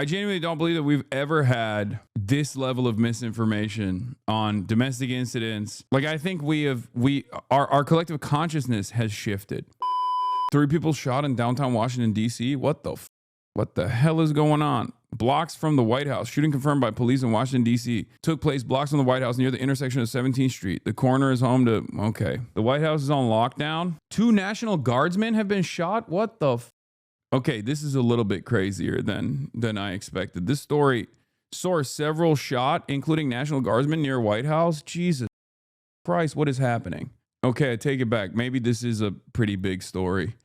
I genuinely don't believe that we've ever had this level of misinformation on domestic incidents. Like, I think our collective consciousness has shifted. 3 people shot in downtown Washington, D.C. What the hell is going on? Blocks from the White House. Shooting confirmed by police in Washington, D.C. Took place blocks from the White House near the intersection of 17th Street. The coroner is home to... Okay. The White House is on lockdown. 2 National Guardsmen have been shot. What the... Okay, this is a little bit crazier than I expected. This story saw several shot, including National Guardsmen near White House. Jesus Christ, what is happening? Okay, I take it back. Maybe this is a pretty big story.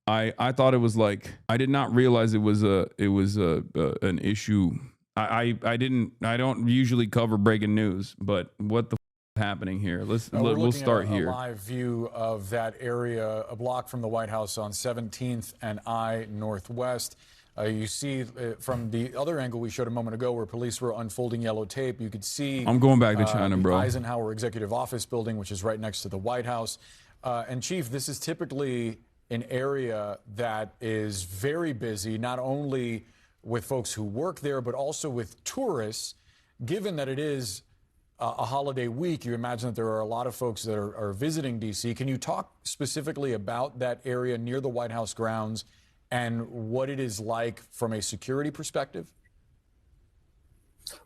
I thought it was like, I did not realize it was an issue. I don't usually cover breaking news, but what the happening here? We'll start here. A live view of that area, a block from the White House on 17th and I Northwest. You see from the other angle we showed a moment ago where police were unfolding yellow tape. You could see I'm going back to China, bro. Eisenhower Executive Office building, which is right next to the White House. And Chief, this is typically an area that is very busy, not only with folks who work there, but also with tourists. Given that it is a holiday week, you imagine that there are a lot of folks that are visiting D.C. Can you talk specifically about that area near the White House grounds and what it is like from a security perspective?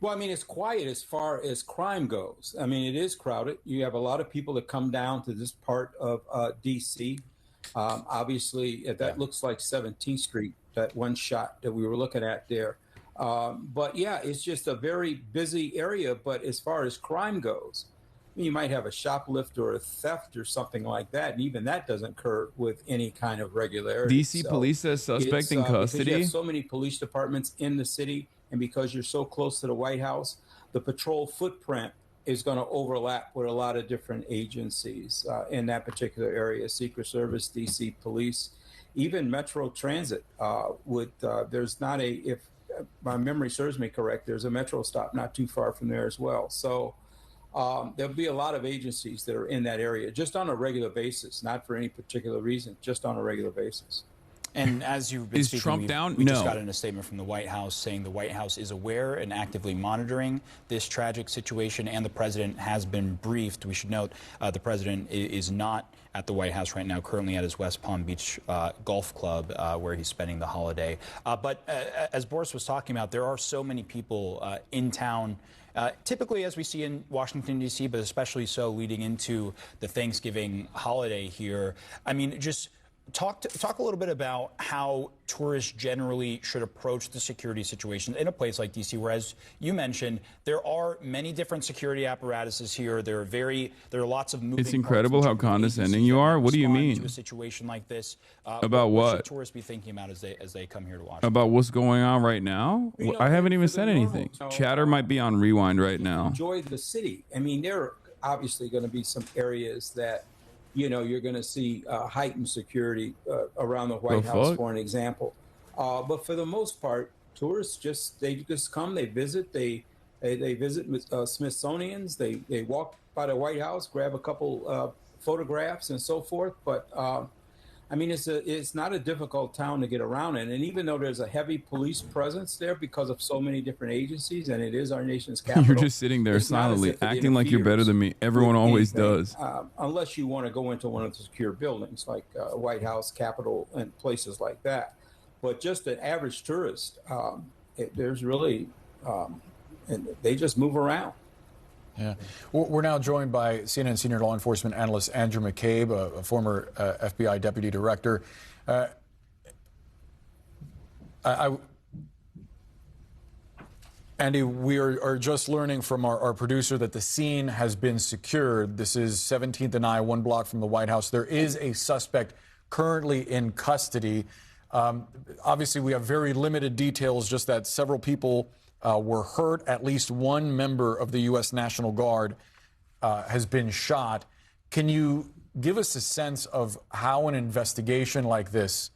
Well, I mean, it's quiet as far as crime goes. I mean, it is crowded. You have a lot of people that come down to this part of D.C. Obviously, that looks like 17th Street, that one shot that we were looking at there. But yeah, it's just a very busy area. But as far as crime goes, you might have a shoplift or a theft or something like that. And even that doesn't occur with any kind of regularity. DC police says suspect in custody. Because you have so many police departments in the city, and because you're so close to the White House, the patrol footprint is going to overlap with a lot of different agencies in that particular area. Secret Service, DC Police, even Metro Transit. There's not if my memory serves me correct, there's a Metro stop not too far from there as well. So there'll be a lot of agencies that are in that area just on a regular basis, not for any particular reason, just on a regular basis. And as you've been speaking, Trump down? We No. just got in a statement from the White House saying the White House is aware and actively monitoring this tragic situation, and the president has been briefed. We should note the president is not at the White House right now, currently at his West Palm Beach golf club where he's spending the holiday. But as Boris was talking about, there are so many people in town. Typically, as we see in Washington, D.C., but especially so leading into the Thanksgiving holiday here. I mean, just talk a little bit about how tourists generally should approach the security situation in a place like D.C., where, as you mentioned, there are many different security apparatuses here. There are lots of moving It's incredible parts how in terms of condescending agencies you that are. What do you respond mean? to a situation like this? About what what? should tourists be thinking about as they come here to Washington? About what's going on right now? You know, I haven't even for the said anything. normal, Chatter might be on rewind right now. Enjoy the city. I mean, there are obviously going to be some areas that, you know, you're going to see heightened security around the White House, for an example. But for the most part, tourists just come, they visit, they visit Smithsonian's, they walk by the White House, grab a couple photographs and so forth. But I mean, it's not a difficult town to get around in. And even though there's a heavy police presence there because of so many different agencies, and it is our nation's capital. You're just sitting there silently, acting like you're better than me. Everyone always does. Unless you want to go into one of the secure buildings like White House, Capitol, and places like that. But just an average tourist, there's really, and they just move around. Yeah. We're now joined by CNN senior law enforcement analyst Andrew McCabe, a former FBI deputy director. Andy, we are just learning from our producer that the scene has been secured. This is 17th and I, 1 block from the White House. There is a suspect currently in custody. Obviously, we have very limited details, just that several people were hurt. At least one member of the U.S. National Guard has been shot. Can you give us a sense of how an investigation like this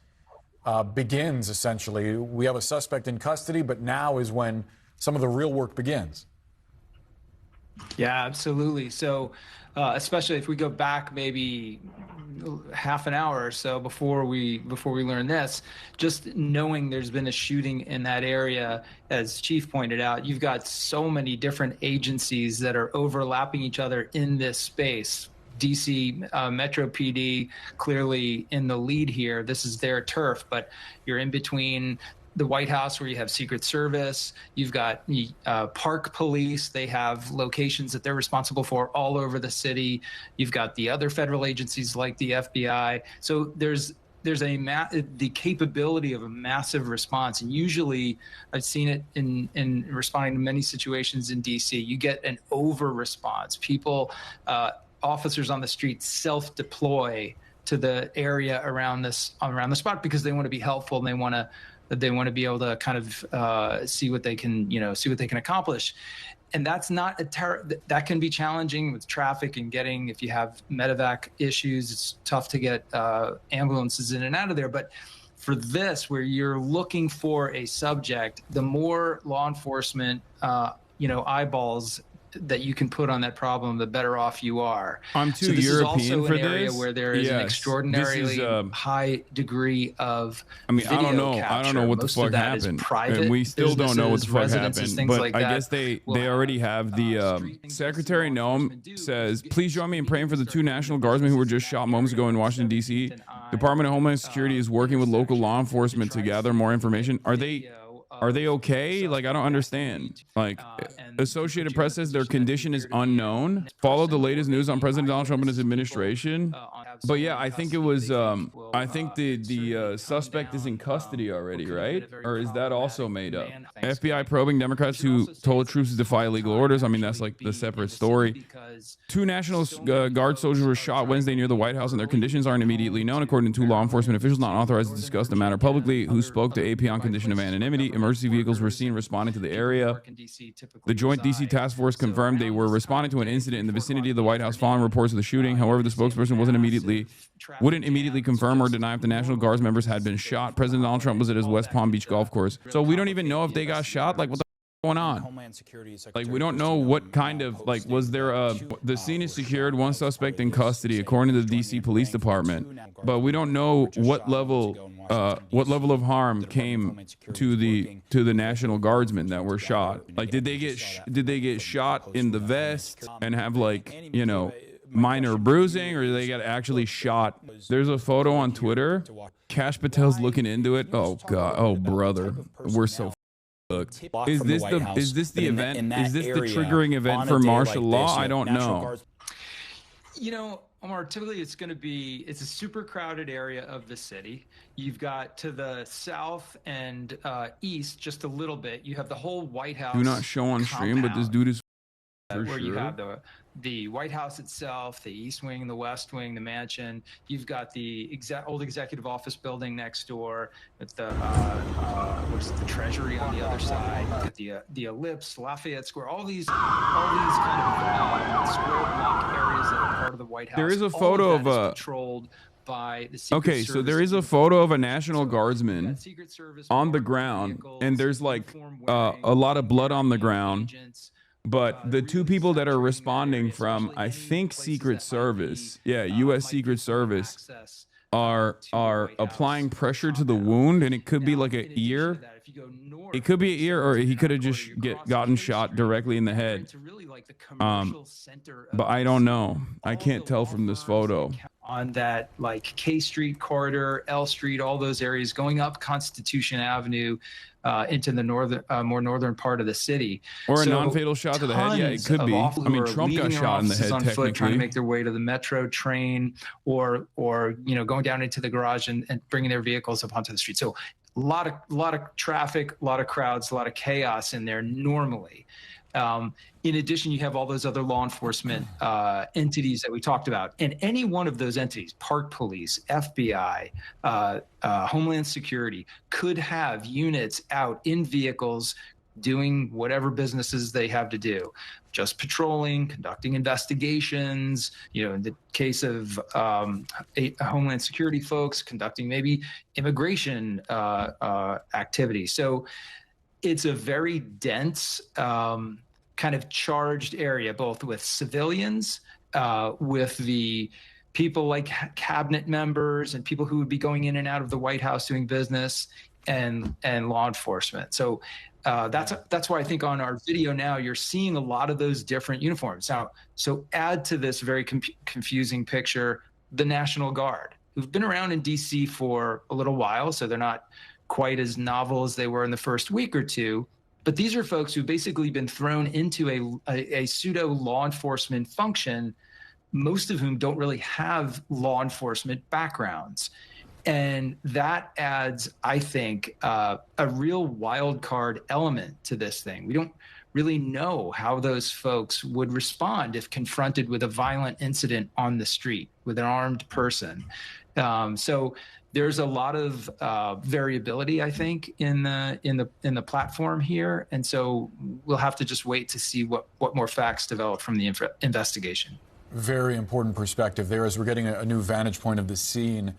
begins, essentially? We have a suspect in custody, but now is when some of the real work begins. Yeah, absolutely. So, especially if we go back maybe half an hour or so before we learn this, just knowing there's been a shooting in that area, as Chief pointed out, you've got so many different agencies that are overlapping each other in this space. DC Metro PD clearly in the lead here. This is their turf, but you're in between the White House, where you have Secret Service, you've got Park Police. They have locations that they're responsible for all over the city. You've got the other federal agencies like the FBI. So there's the capability of a massive response, and usually I've seen it in responding to many situations in DC. You get an over response. People, officers on the street, self-deploy to the area around the spot because they want to be helpful and they want to be able to kind of see what they can accomplish. And that's not that can be challenging with traffic and getting, if you have medevac issues, it's tough to get ambulances in and out of there. But for this, where you're looking for a subject, the more law enforcement, eyeballs that you can put on that problem, the better off you are. I'm too so this European is also for an area this. where there is an Yes. extraordinarily high degree of video I don't know capture. what the Most fuck of that is happened, private and we still don't know what the businesses, fuck residences, happened. things But like I that guess they will already have the street things Secretary that law Noam enforcement do says, to "Please join me in praying for the two National Guardsmen who were just shot moments ago in Washington D.C. Department of Homeland Security is working with local law enforcement to gather more information." Are they okay? Like, I don't understand. Like, Associated Press says their condition is unknown. Follow the latest news on President Donald Trump and his administration. But yeah, I think it was. I think the suspect is in custody already, right? Or is that also made up? FBI probing Democrats who told troops to defy illegal orders. I mean, that's like the separate story. Two National Guard soldiers were shot Wednesday near the White House, and their conditions aren't immediately known, according to two law enforcement officials not authorized to discuss the matter publicly, who spoke to AP on condition of anonymity. Emergency vehicles were seen responding to the area. The Joint DC Task Force confirmed they were responding to an incident in the vicinity of the White House following reports of the shooting. However, the spokesperson wouldn't immediately confirm or deny if the National Guards members had been shot. President Donald Trump was at his West Palm Beach golf course. So we don't even know if they got shot. Like, what the going on? Like, we don't know what kind of, like, was there the scene is secured, one suspect in custody according to the DC Police Department, but we don't know what level of harm came to the National Guardsmen that were shot. Like, did they get shot in the vest and have, like, minor bruising, or they got actually shot? There's a photo on Twitter. Kash Patel's looking into it. Oh God. Oh brother, we're so fucked. Is this the event? Is this the triggering event for martial law? I don't know. Omar, typically it's a super crowded area of the city. You've got to the south and east just a little bit. You have the whole White House. Do not show on stream, but this dude is for where sure. You have the White House itself, the East Wing, the West Wing, the mansion. You've got the old executive office building next door with the the Treasury on the other side. You've got the Ellipse, Lafayette Square, all these kind of square block areas that are part of the White House. There is a photo of a controlled by the Secret Service. So there is a photo of a National Guardsman on the ground, and there's like a lot of blood on the ground. But the two people that are responding from, I think, Secret Service, U.S. Secret Service, are applying pressure to the wound, and it could be like an ear. It could be an ear, or he could have just gotten shot directly in the head. But I don't know. I can't tell from this photo. On that, like, K Street corridor, L Street, all those areas going up Constitution Avenue into the more northern part of the city. Or a non-fatal shot to the head. Yeah, it could be. I mean, Trump got shot in the head, technically. Trying to make their way to the metro train, or going down into the garage and bringing their vehicles up onto the street. So a lot of traffic, a lot of crowds, a lot of chaos in there normally. In addition, you have all those other law enforcement entities that we talked about. And any one of those entities, Park Police, FBI, Homeland Security, could have units out in vehicles doing whatever businesses they have to do. Just patrolling, conducting investigations, in the case of Homeland Security folks, conducting maybe immigration activity. So it's a very dense kind of charged area, both with civilians, with the people like cabinet members and people who would be going in and out of the White House doing business, and law enforcement. So that's why I think on our video now you're seeing a lot of those different uniforms. Now, so add to this very confusing picture the National Guard, who've been around in DC for a little while, so they're not quite as novel as they were in the first week or two. But these are folks who've basically been thrown into a pseudo law enforcement function, most of whom don't really have law enforcement backgrounds. And that adds, I think, a real wild card element to this thing. We don't really know how those folks would respond if confronted with a violent incident on the street with an armed person. So there's a lot of variability, I think, in the platform here, and so we'll have to just wait to see what more facts develop from the investigation. Very important perspective there, as we're getting a new vantage point of the scene.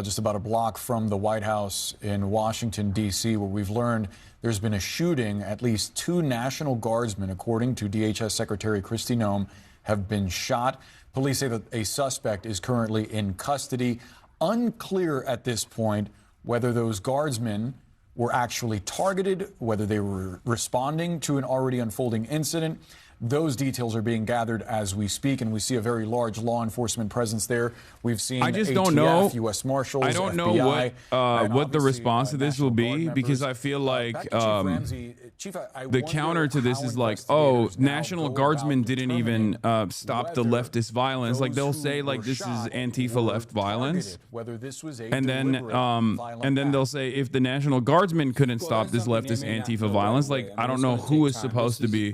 Just about a block from the White House in Washington, D.C., where we've learned there's been a shooting. At least 2 National Guardsmen, according to DHS Secretary Kristi Noem, have been shot. Police say that a suspect is currently in custody. Unclear at this point whether those guardsmen were actually targeted, whether they were responding to an already unfolding incident. Those details are being gathered as we speak, and we see a very large law enforcement presence there. We've seen I just ATF, don't know. U.S. Marshals, I don't FBI, know what the response to this will be, because I feel like the counter to this is like, oh, National Guardsmen didn't even stop the leftist violence. Like they'll say like this is Antifa left violence, and then they'll say if the National Guardsmen couldn't stop this leftist Antifa violence, like I don't know who is supposed to be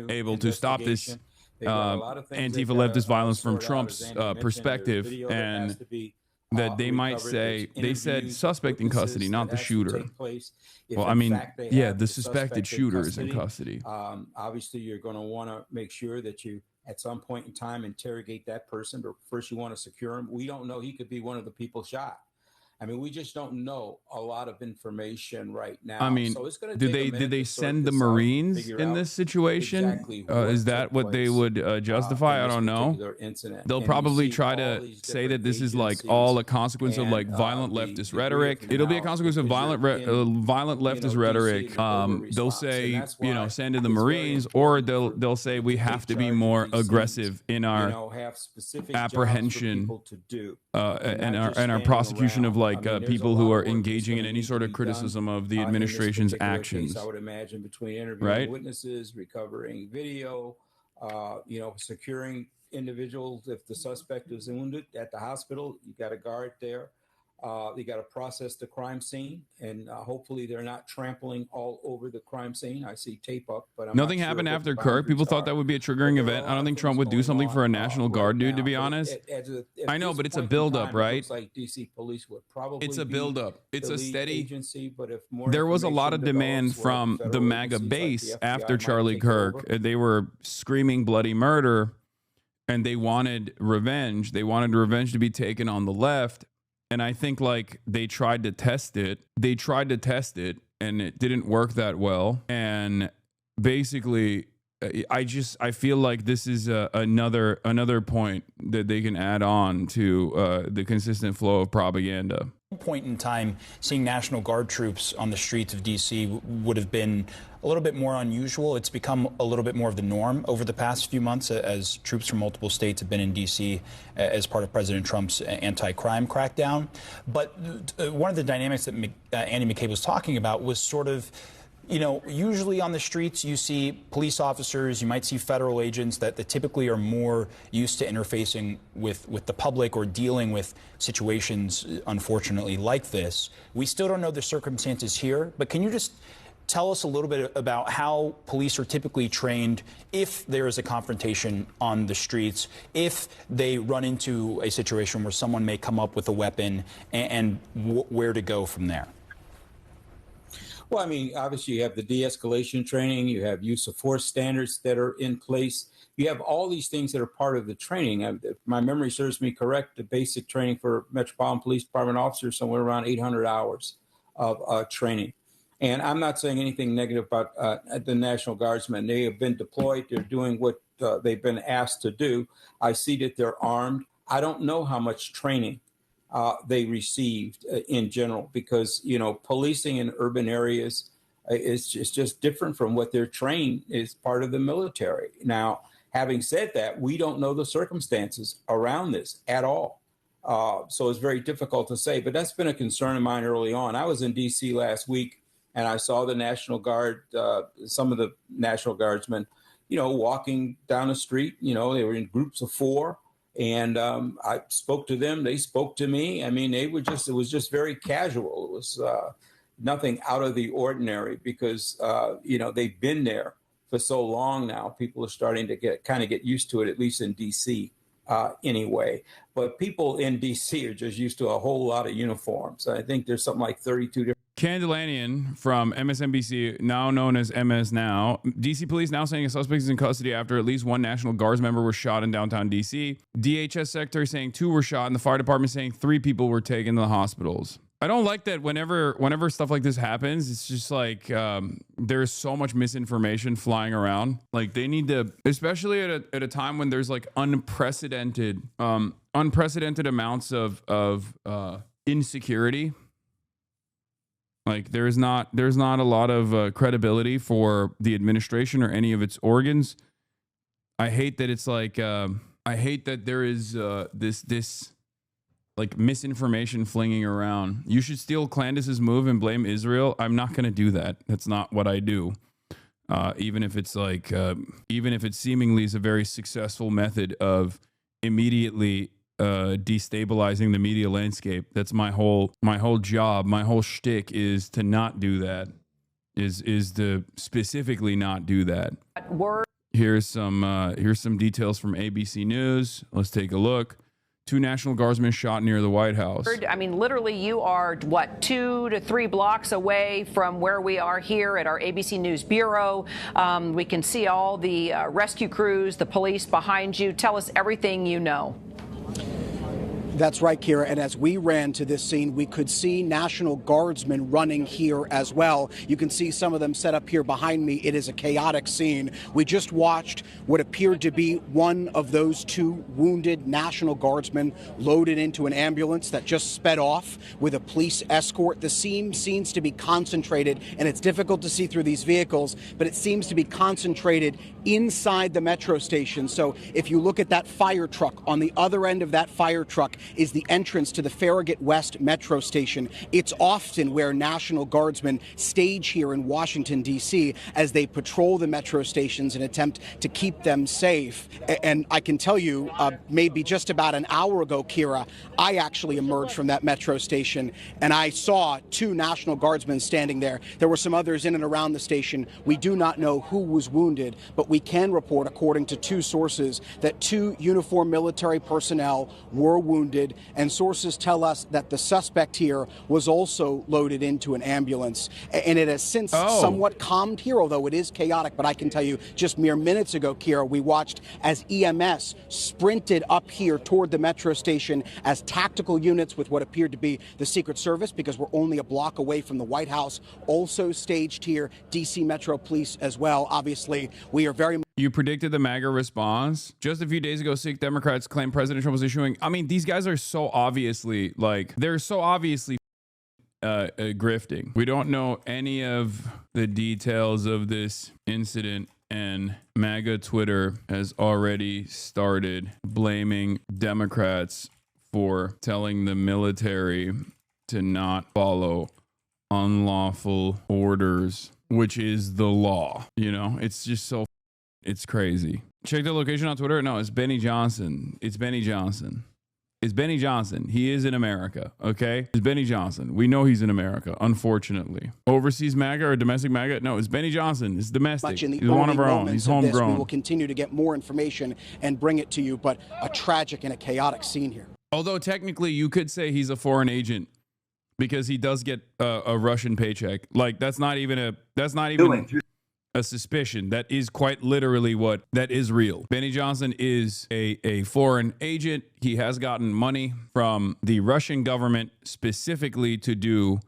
able to stop this Antifa leftist violence from Trump's perspective, and that they might say, they said suspect in custody, not the shooter. Well, I mean, yeah, the suspected shooter is in custody. Obviously, you're going to want to make sure that you, at some point in time, interrogate that person, but first you want to secure him. We don't know. He could be one of the people shot. I mean, we just don't know a lot of information right now. I mean, so it's going to did they send the Marines in this situation? Exactly is that what they would justify? I don't know. They'll probably try to say that this is like all a consequence of like violent leftist rhetoric. It'll be a consequence of violent leftist rhetoric. They'll say, you know, send in the Marines, or they'll say we have to be more aggressive in our apprehension and our prosecution of like people who are engaging in any sort of criticism of the administration's actions. I would imagine between interviewing witnesses, recovering video, you know, securing individuals. If the suspect is wounded at the hospital, you got a guard there. You got to process the crime scene, and hopefully they're not trampling all over the crime scene. I see tape up, but nothing happened after Kirk. People thought that would be a triggering event. I don't think Trump would do something for a National Guard dude, to be honest. I know, but it's a buildup, right? Like DC police would probably it's a buildup. It's a steady agency, but if more there was a lot of demand from the MAGA base after Charlie Kirk. They were screaming bloody murder, and they wanted revenge. They wanted revenge to be taken on the left. And I think like they tried to test it. And it didn't work that well. And basically, I feel like this is another point that they can add on to the consistent flow of propaganda. Point in time, seeing National Guard troops on the streets of D.C. would have been a little bit more unusual. It's become a little bit more of the norm over the past few months as troops from multiple states have been in D.C. as part of President Trump's anti-crime crackdown. But one of the dynamics that Andy McCabe was talking about was sort of, you know, usually on the streets you see police officers, you might see federal agents that typically are more used to interfacing with the public or dealing with situations, unfortunately, like this. We still don't know the circumstances here, but can you just tell us a little bit about how police are typically trained if there is a confrontation on the streets, if they run into a situation where someone may come up with a weapon, and where to go from there? Well, I mean, obviously you have the de-escalation training, you have use of force standards that are in place. You have all these things that are part of the training. If my memory serves me correct, the basic training for Metropolitan Police Department officers, somewhere around 800 hours of training. And I'm not saying anything negative about the National Guardsmen. They have been deployed. They're doing what they've been asked to do. I see that they're armed. I don't know how much training they received in general, because, you know, policing in urban areas is just different from what they're trained as part of the military. Now, having said that, we don't know the circumstances around this at all. So it's very difficult to say, but that's been a concern of mine early on. I was in D.C. last week, and I saw the National Guard, some of the National Guardsmen, you know, walking down the street. You know, they were in groups of 4, and I spoke to them. They spoke to me. I mean, it was just very casual. It was nothing out of the ordinary, because, you know, they've been there for so long now. People are starting to get used to it, at least in D.C. Anyway. But people in D.C. are just used to a whole lot of uniforms. I think there's something like 32 different. Candelanian from MSNBC, now known as MS Now. DC police now saying a suspect is in custody after at least one National Guards member was shot in downtown DC. DHS secretary saying 2 were shot, and the fire department saying 3 people were taken to the hospitals. I don't like that whenever stuff like this happens, it's just like there's so much misinformation flying around. Like, they need to, especially at a time when there's like unprecedented amounts of insecurity. Like, there's not a lot of credibility for the administration or any of its organs. I hate that it's like I hate that there is this like misinformation flinging around. You should steal Clandis' move and blame Israel. I'm not going to do that. That's not what I do. Even if it's like, even if it seemingly is a very successful method of immediately destabilizing the media landscape. That's my whole job. My whole shtick is to not do that. Is to specifically not do that. Here's some details from ABC News. Let's take a look. 2 National Guardsmen shot near the White House. I mean, literally, you are, what, 2 to 3 blocks away from where we are here at our ABC News Bureau. We can see all the rescue crews, the police behind you. Tell us everything you know. That's right, Kira. And as we ran to this scene, we could see National Guardsmen running here as well. You can see some of them set up here behind me. It is a chaotic scene. We just watched what appeared to be one of those 2 wounded National Guardsmen loaded into an ambulance that just sped off with a police escort. The scene seems to be concentrated, and it's difficult to see through these vehicles, but it seems to be concentrated inside the metro station. So if you look at that fire truck, on the other end of that fire truck is the entrance to the Farragut West metro station. It's often where National Guardsmen stage here in Washington, D.C. as they patrol the metro stations and attempt to keep them safe. And I can tell you, maybe just about an hour ago, Kira, I actually emerged from that metro station and I saw 2 National Guardsmen standing there. There were some others in and around the station. We do not know who was wounded, but we can report, according to 2 sources, that 2 uniformed military personnel were wounded, and sources tell us that the suspect here was also loaded into an ambulance. And it has since somewhat calmed here, although it is chaotic. But I can tell you, just mere minutes ago, Kira, we watched as EMS sprinted up here toward the metro station as tactical units with what appeared to be the Secret Service, because we're only a block away from the White House, also staged here. DC Metro Police as well. Obviously, we are very... You predicted the MAGA response. Just a few days ago, Sikh Democrats claimed President Trump was issuing... I mean, these guys are so obviously, like, they're so obviously grifting. We don't know any of the details of this incident, and MAGA Twitter has already started blaming Democrats for telling the military to not follow unlawful orders, which is the law. You know, it's just so... It's crazy. Check the location on Twitter. No, it's Benny Johnson. It's Benny Johnson. It's Benny Johnson. He is in America, okay? It's Benny Johnson. We know he's in America, unfortunately. Overseas MAGA or domestic MAGA? No, it's Benny Johnson. It's domestic. He's one of our own. He's homegrown. We will continue to get more information and bring it to you, but a tragic and a chaotic scene here. Although technically you could say he's a foreign agent because he does get a Russian paycheck. Like, that's not even a suspicion. That is quite literally that is real. Benny Johnson is a foreign agent. He has gotten money from the Russian government specifically to do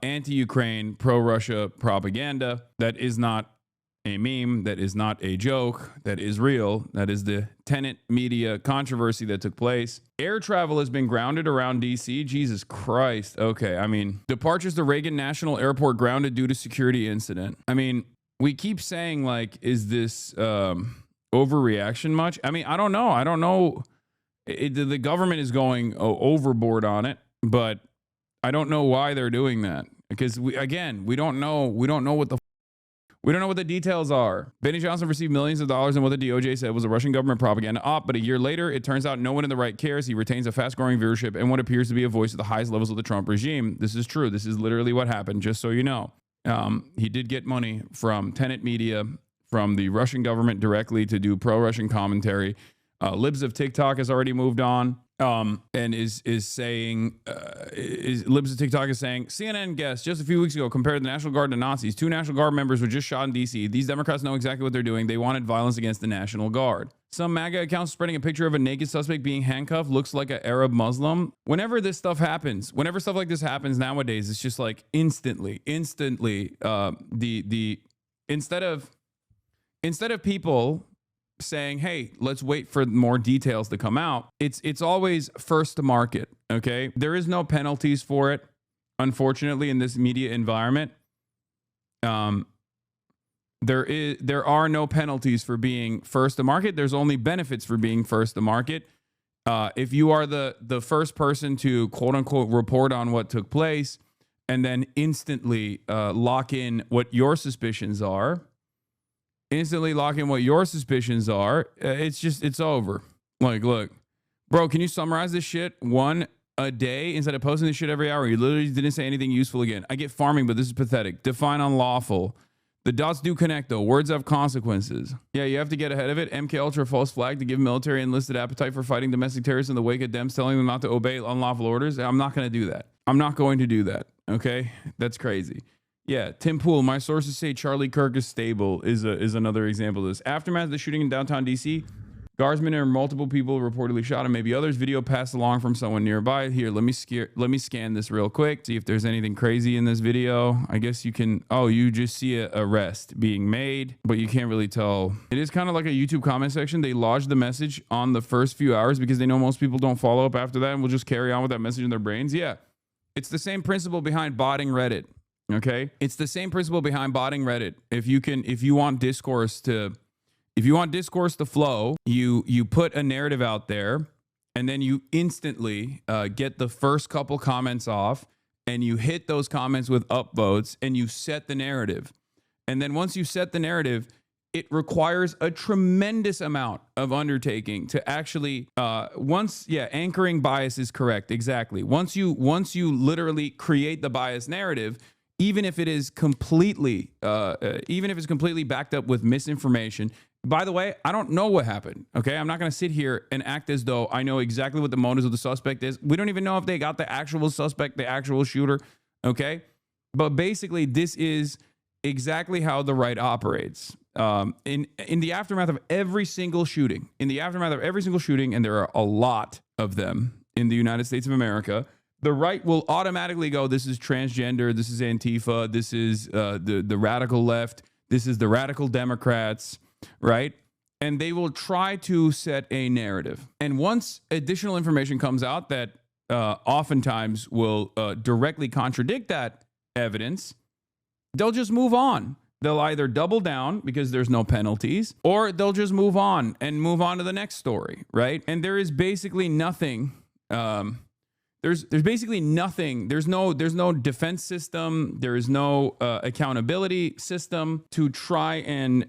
anti-Ukraine, pro-Russia propaganda. That is not a meme. That is not a joke. That is real. That is the Tenet media controversy that took place. Air travel has been grounded around D.C. Jesus Christ. Okay, I mean, departures to Reagan National Airport grounded due to security incident. I mean, we keep saying, like, is this overreaction much? I mean, I don't know. I don't know. The government is going overboard on it, but I don't know why they're doing that, because we don't know what the details are. Benny Johnson received millions of dollars in what the DOJ said was a Russian government propaganda op, but a year later, it turns out no one in the right cares. He retains a fast-growing viewership and what appears to be a voice at the highest levels of the Trump regime. This is true. This is literally what happened, just so you know. He did get money from Tenet Media, from the Russian government directly to do pro-Russian commentary. Libs of TikTok has already moved on. And is saying, Libs of TikTok is saying, CNN guest just a few weeks ago compared the National Guard to Nazis. 2 National Guard members were just shot in D.C. These Democrats know exactly what they're doing. They wanted violence against the National Guard. Some MAGA accounts spreading a picture of a naked suspect being handcuffed looks like an Arab Muslim. Whenever this stuff happens, whenever stuff like this happens nowadays, it's just like instantly, instead of people saying, hey, let's wait for more details to come out, it's always first to market. Okay, there is no penalties for it, unfortunately, in this media environment. There are no penalties for being first to market. There's only benefits for being first to market. If you are the first person to quote unquote report on what took place and then instantly lock in what your suspicions are, it's over. Like, look, bro, can you summarize this shit one a day instead of posting this shit every hour? You literally didn't say anything useful again. I get farming, but this is pathetic. Define unlawful. The dots do connect, though. Words have consequences. Yeah, you have to get ahead of it. MK Ultra false flag to give military enlisted appetite for fighting domestic terrorists in the wake of Dems telling them not to obey unlawful orders. I'm not going to do that. I'm not going to do that. Okay? That's crazy. Yeah, Tim Pool, my sources say Charlie Kirk is stable, is another example of this. Aftermath of the shooting in downtown D.C., guardsmen and multiple people reportedly shot and maybe others. Video passed along from someone nearby. Here, let me scan this real quick, see if there's anything crazy in this video. I guess you can, you just see an arrest being made, but you can't really tell. It is kind of like a YouTube comment section. They lodge the message on the first few hours because they know most people don't follow up after that and will just carry on with that message in their brains. Yeah, it's the same principle behind botting Reddit. Okay, it's the same principle behind botting Reddit. If you want discourse to flow, you put a narrative out there, and then you instantly get the first couple comments off, and you hit those comments with upvotes, and you set the narrative. And then once you set the narrative, it requires a tremendous amount of undertaking to actually anchoring bias is correct. Exactly. Once you literally create the bias narrative, even if it is completely backed up with misinformation. By the way, I don't know what happened. Okay, I'm not going to sit here and act as though I know exactly what the motives of the suspect is. We don't even know if they got the actual suspect, the actual shooter. Okay, but basically, this is exactly how the right operates. In the aftermath of every single shooting, and there are a lot of them in the United States of America, the right will automatically go, this is transgender, this is Antifa, this is the radical left, this is the radical Democrats, right? And they will try to set a narrative. And once additional information comes out that oftentimes will directly contradict that evidence, they'll just move on. They'll either double down because there's no penalties, or they'll just move on to the next story, right? And there is basically nothing... There's basically nothing. There's no defense system. There is no accountability system to try and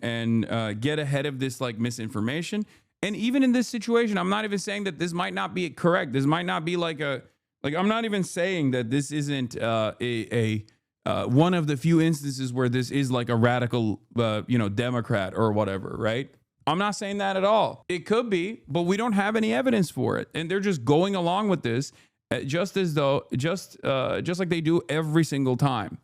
get ahead of this like misinformation. And even in this situation, I'm not even saying that this might not be correct. This might not be I'm not even saying that this isn't one of the few instances where this is like a radical Democrat or whatever, right? I'm not saying that at all. It could be, but we don't have any evidence for it, and they're just going along with this. Just like they do every single time.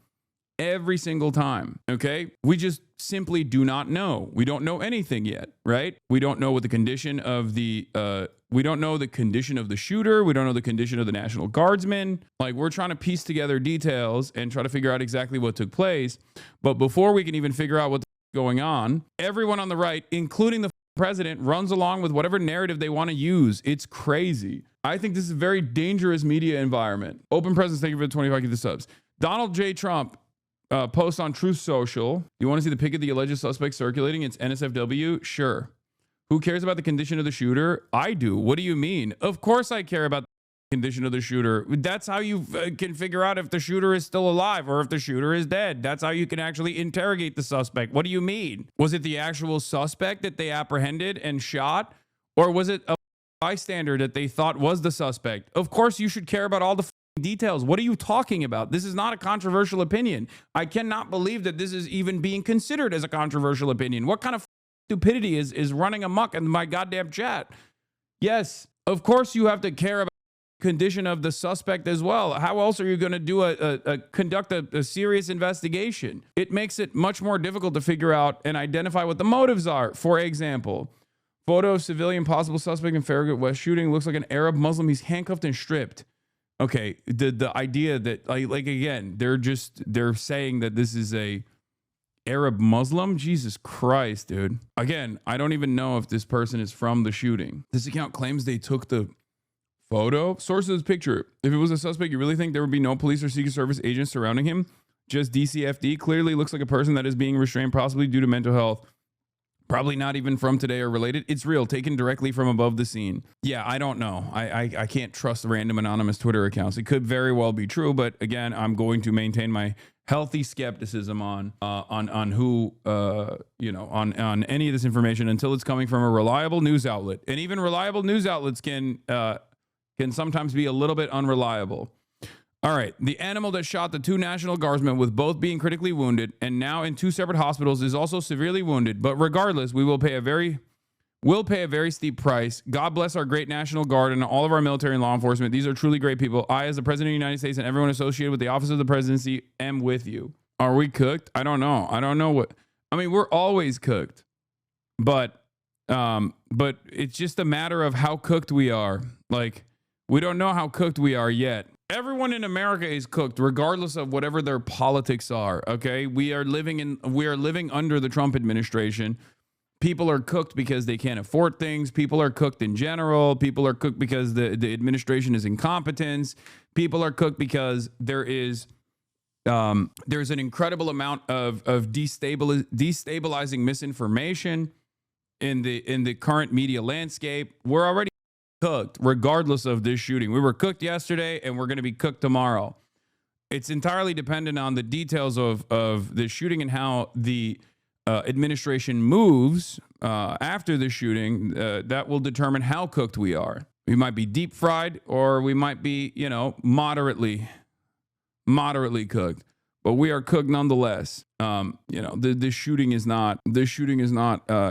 Okay? We just simply do not know. We don't know anything yet, right? We don't know what the condition of the we don't know the condition of the shooter. We don't know the condition of the National Guardsman. Like, we're trying to piece together details and try to figure out exactly what took place. But before we can even figure out what's going on, everyone on the right, including the president, runs along with whatever narrative they want to use. It's crazy. I think this is a very dangerous media environment. Open Presence, thank you for the 25 of the subs. Donald J. Trump post on Truth Social. You want to see the pic of the alleged suspect circulating? It's NSFW? Sure. Who cares about the condition of the shooter? I do. What do you mean? Of course I care about the condition of the shooter. That's how you can figure out if the shooter is still alive or if the shooter is dead. That's how you can actually interrogate the suspect. What do you mean? Was it the actual suspect that they apprehended and shot? Or was it a bystander that they thought was the suspect? Of course you should care about all the details. What are you talking about? This is not a controversial opinion. I cannot believe that this is even being considered as a controversial opinion. What kind of stupidity is running amok in my goddamn chat? Yes, of course you have to care about the condition of the suspect as well. How else are you going to do conduct a serious investigation? It makes it much more difficult to figure out and identify what the motives are. For example, photo of civilian possible suspect in Farragut West shooting, looks like an Arab Muslim. He's handcuffed and stripped. Okay, the idea that like again, they're saying that this is a Arab Muslim. Jesus Christ, dude. Again, I don't even know if this person is from the shooting. This account claims they took the photo. Source of this picture. If it was a suspect, you really think there would be no police or Secret Service agents surrounding him? Just DCFD? Clearly looks like a person that is being restrained, possibly due to mental health. Probably not even from today or related. It's real, taken directly from above the scene. Yeah, I don't know. I can't trust random anonymous Twitter accounts. It could very well be true, but again, I'm going to maintain my healthy skepticism on who on any of this information until it's coming from a reliable news outlet. And even reliable news outlets can sometimes be a little bit unreliable. All right, the animal that shot the two National Guardsmen, with both being critically wounded and now in two separate hospitals, is also severely wounded. But regardless, we will pay a very steep price. God bless our great National Guard and all of our military and law enforcement. These are truly great people. I, as the President of the United States and everyone associated with the office of the presidency, am with you. Are we cooked? I don't know. I don't know what. I mean, we're always cooked, but it's just a matter of how cooked we are. Like, we don't know how cooked we are yet. Everyone in America is cooked, regardless of whatever their politics are. Okay, we are living under the Trump administration. People are cooked because they can't afford things. People are cooked in general. People are cooked because the administration is incompetence. People are cooked because there's an incredible amount of destabilizing misinformation in the current media landscape. We're already cooked regardless of this shooting. We were cooked yesterday and we're going to be cooked tomorrow. It's entirely dependent on the details of the shooting and how the administration moves after the shooting. That will determine how cooked we are. We might be deep fried or we might be, moderately cooked, but we are cooked nonetheless. The shooting is not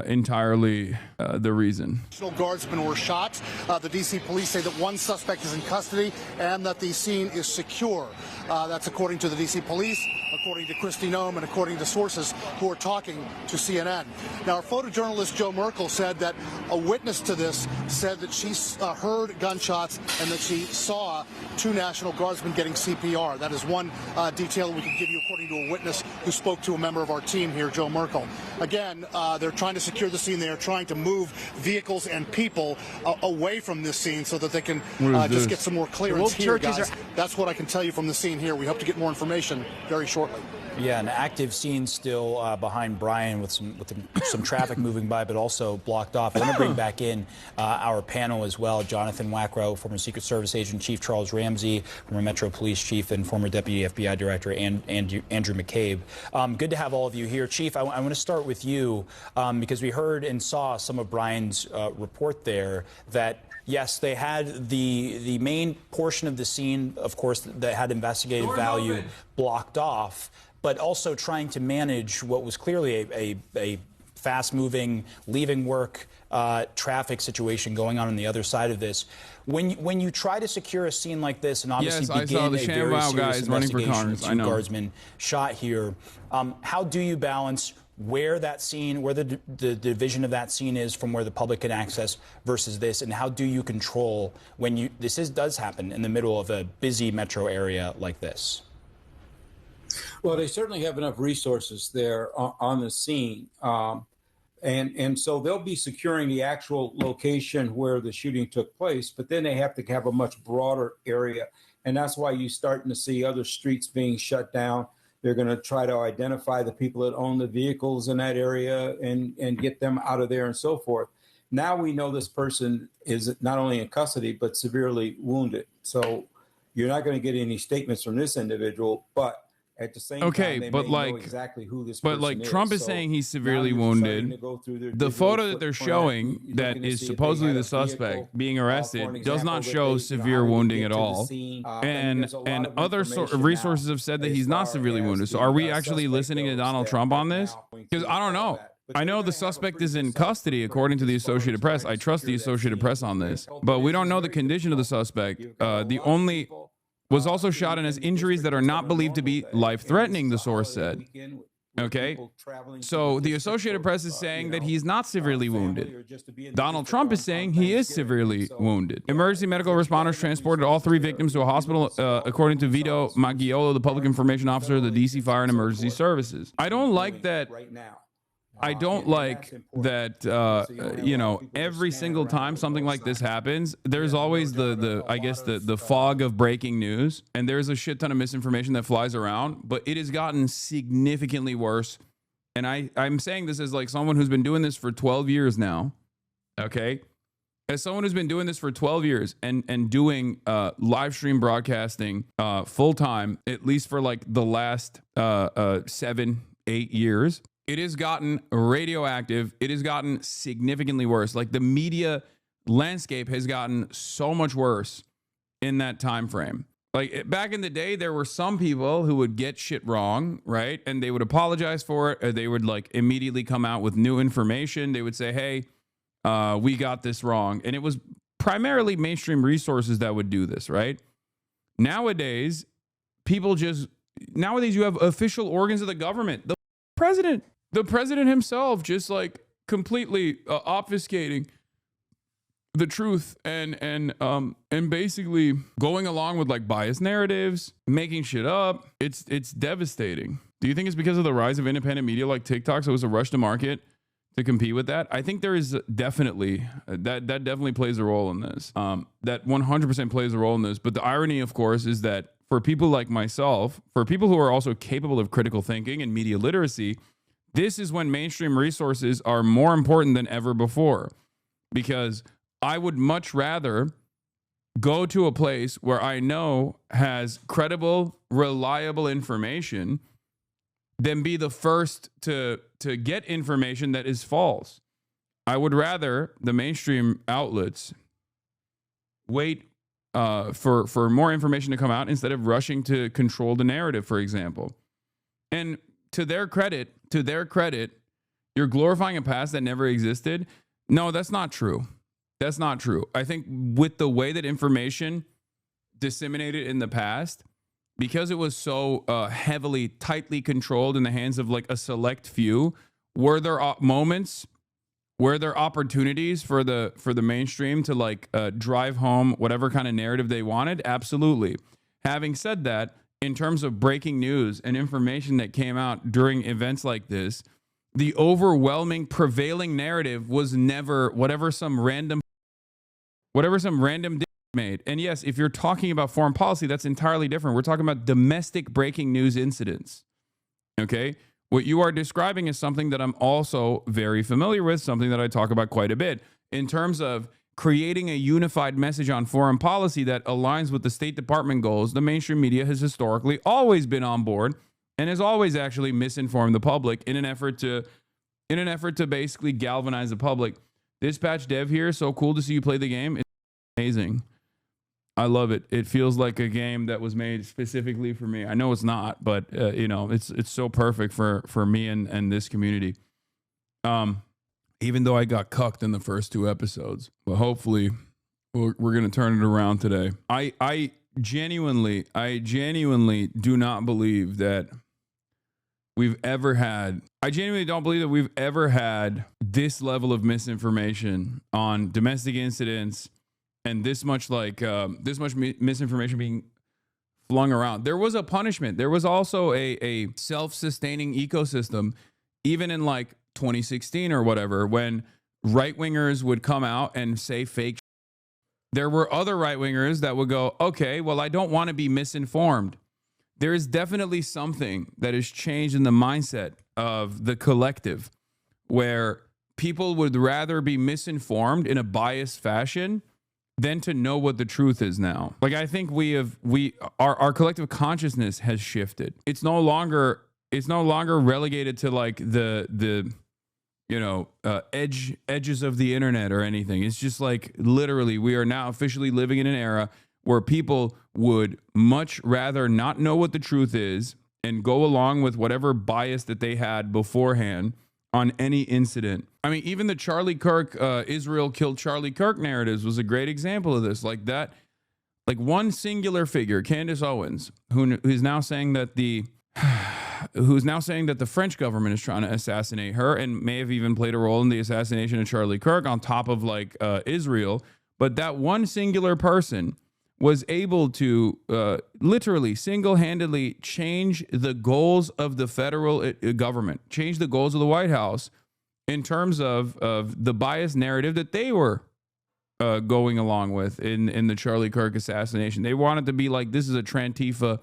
entirely the reason. National Guardsmen were shot. The D.C. police say that one suspect is in custody and that the scene is secure. That's according to the D.C. police, according to Kristi Noem, and according to sources who are talking to CNN. Now, our photojournalist Joe Merkel said that a witness to this said that she heard gunshots and that she saw two National Guardsmen getting CPR. That is one detail we can give you according to a witness who spoke to a member of our team here, Joe Merkel. Again, they're trying to secure the scene. They are trying to move vehicles and people away from this scene so that they can just get some more clearance here, guys. That's what I can tell you from the scene here. We hope to get more information very shortly. Yeah, an active scene still behind Brian with some traffic moving by, but also blocked off. I want to bring back in our panel as well. Jonathan Wackrow, former Secret Service agent, Chief Charles Ramsey, former Metro Police Chief, and former Deputy FBI Director Andrew McCabe. Good to have all of you here. Chief, I want to start with you because we heard and saw some of Brian's report there that yes, they had the main portion of the scene, of course, that had investigative value blocked off, but also trying to manage what was clearly a fast-moving, leaving work traffic situation going on the other side of this. When you try to secure a scene like this and obviously begin a very serious investigation of two guardsmen shot here, how do you balance where that scene, where the division of that scene is from where the public can access versus this, and how do you control when does happen in the middle of a busy metro area like this? Well, they certainly have enough resources there on the scene. And so they'll be securing the actual location where the shooting took place, but then they have to have a much broader area. And that's why you're starting to see other streets being shut down. They're going to try to identify the people that own the vehicles in that area and get them out of there and so forth. Now we know this person is not only in custody, but severely wounded. So you're not going to get any statements from this individual, but at the same time, they may know exactly who this person is. But like Trump is saying he's severely wounded. The photo that they're showing that is supposedly the suspect being arrested does not show severe wounding at all. And other resources have said that he's not severely wounded. So are we actually listening to Donald Trump on this? Because I don't know. I know the suspect is in custody, according to the Associated Press. I trust the Associated Press on this. But we don't know the condition of the suspect. The only was also shot and has injuries that are not believed to be life-threatening, the source said. Okay? So the Associated Press is saying that he's not severely wounded. Donald Trump is saying he is severely wounded. Emergency medical responders transported all 3 victims to a hospital, according to Vito Maggiolo, the public information officer of the D.C. Fire and Emergency Services. I don't like that. I don't like that, you know, every single time something like this happens, there's always the fog of breaking news, and there's a shit ton of misinformation that flies around, but it has gotten significantly worse. And I'm saying this as like someone who's been doing this for 12 years now, okay? As someone who's been doing this for 12 years and doing live stream broadcasting full time, at least for like the last 7-8 years, it has gotten radioactive. It has gotten significantly worse. Like the media landscape has gotten so much worse in that time frame. Like back in the day, there were some people who would get shit wrong, right? And they would apologize for it, or they would like immediately come out with new information. They would say, hey, we got this wrong. And it was primarily mainstream resources that would do this, right? Nowadays, nowadays you have official organs of the government. The president himself just like completely obfuscating the truth and basically going along with like biased narratives, making shit up. It's devastating. Do you think it's because of the rise of independent media like TikTok? So it was a rush to market to compete with that? I think there is definitely that definitely plays a role in this. That 100% plays a role in this. But the irony, of course, is that for people like myself, for people who are also capable of critical thinking and media literacy, this is when mainstream resources are more important than ever before, because I would much rather go to a place where I know has credible, reliable information than be the first to get information that is false. I would rather the mainstream outlets wait for more information to come out instead of rushing to control the narrative, for example. And to their credit, you're glorifying a past that never existed. No, that's not true. That's not true. I think with the way that information disseminated in the past, because it was so heavily, tightly controlled in the hands of like a select few, were there moments, were there opportunities for the mainstream to like drive home whatever kind of narrative they wanted? Absolutely. Having said that, in terms of breaking news and information that came out during events like this, the overwhelming prevailing narrative was never whatever some random made. And yes, if you're talking about foreign policy, that's entirely different. We're talking about domestic breaking news incidents. Okay? What you are describing is something that I'm also very familiar with, something that I talk about quite a bit in terms of creating a unified message on foreign policy that aligns with the State Department goals. The mainstream media has historically always been on board and has always actually misinformed the public in an effort to basically galvanize the public. Dispatch Dev here, so cool to see you play the game. It's amazing. I love it. It feels like a game that was made specifically for me. I know it's not, but you know, it's so perfect for me and this community. Even though I got cucked in the first 2 episodes, but hopefully we're going to turn it around today. I genuinely do not believe that we've ever had. I genuinely don't believe that we've ever had this level of misinformation on domestic incidents and this much misinformation being flung around. There was a punishment. There was also a self-sustaining ecosystem, even in like 2016 or whatever, when right-wingers would come out and say fake. There were other right-wingers that would go, okay, well, I don't want to be misinformed. There is definitely something that has changed in the mindset of the collective where people would rather be misinformed in a biased fashion than to know what the truth is now. Like, I think our collective consciousness has shifted. It's no longer relegated to like the edges of the internet or anything. It's just like literally we are now officially living in an era where people would much rather not know what the truth is and go along with whatever bias that they had beforehand on any incident. I mean, even the Charlie Kirk, Israel killed Charlie Kirk narratives was a great example of this. Like that, like one singular figure, Candace Owens, who's now saying that the French government is trying to assassinate her and may have even played a role in the assassination of Charlie Kirk on top of like Israel. But that one singular person was able to literally single-handedly change the goals of the federal government, change the goals of the White House in terms of the biased narrative that they were going along with in the Charlie Kirk assassination. They wanted to be like, this is a trans-Antifa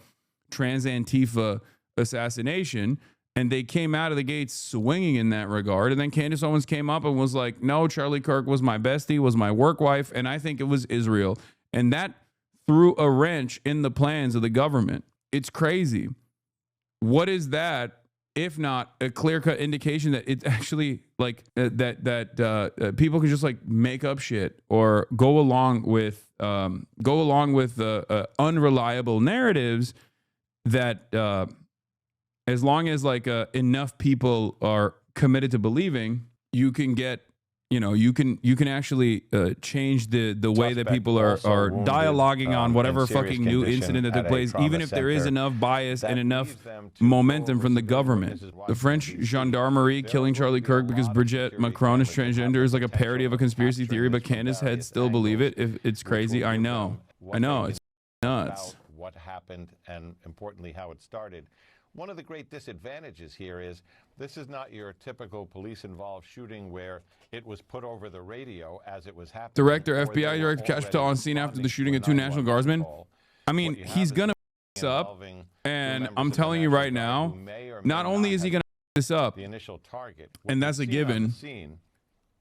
assassination, and they came out of the gates swinging in that regard. And then Candace Owens came up and was like, no, Charlie Kirk was my bestie, was my work wife, and I think it was Israel. And that threw a wrench in the plans of the government. It's crazy. What is that if not a clear-cut indication that it's actually like that people can just like make up shit or go along with unreliable narratives that as long as like enough people are committed to believing, you can get, you can actually change the way that people are dialoguing on whatever fucking new incident that took place, even if there is enough bias and enough momentum from the government. The French gendarmerie killing Charlie Kirk because Brigitte Macron is transgender is like a parody of a conspiracy theory, but Candace heads still believe it. If it's crazy, I know, it's nuts. What happened and importantly how it started. One of the great disadvantages here is this is not your typical police-involved shooting where it was put over the radio as it was happening. FBI Director Kash Patel on scene after the shooting of 2 National Guardsmen. I mean, he's going to this up, and I'm telling you right now, not only is he going to this up, the initial target, and that's a given,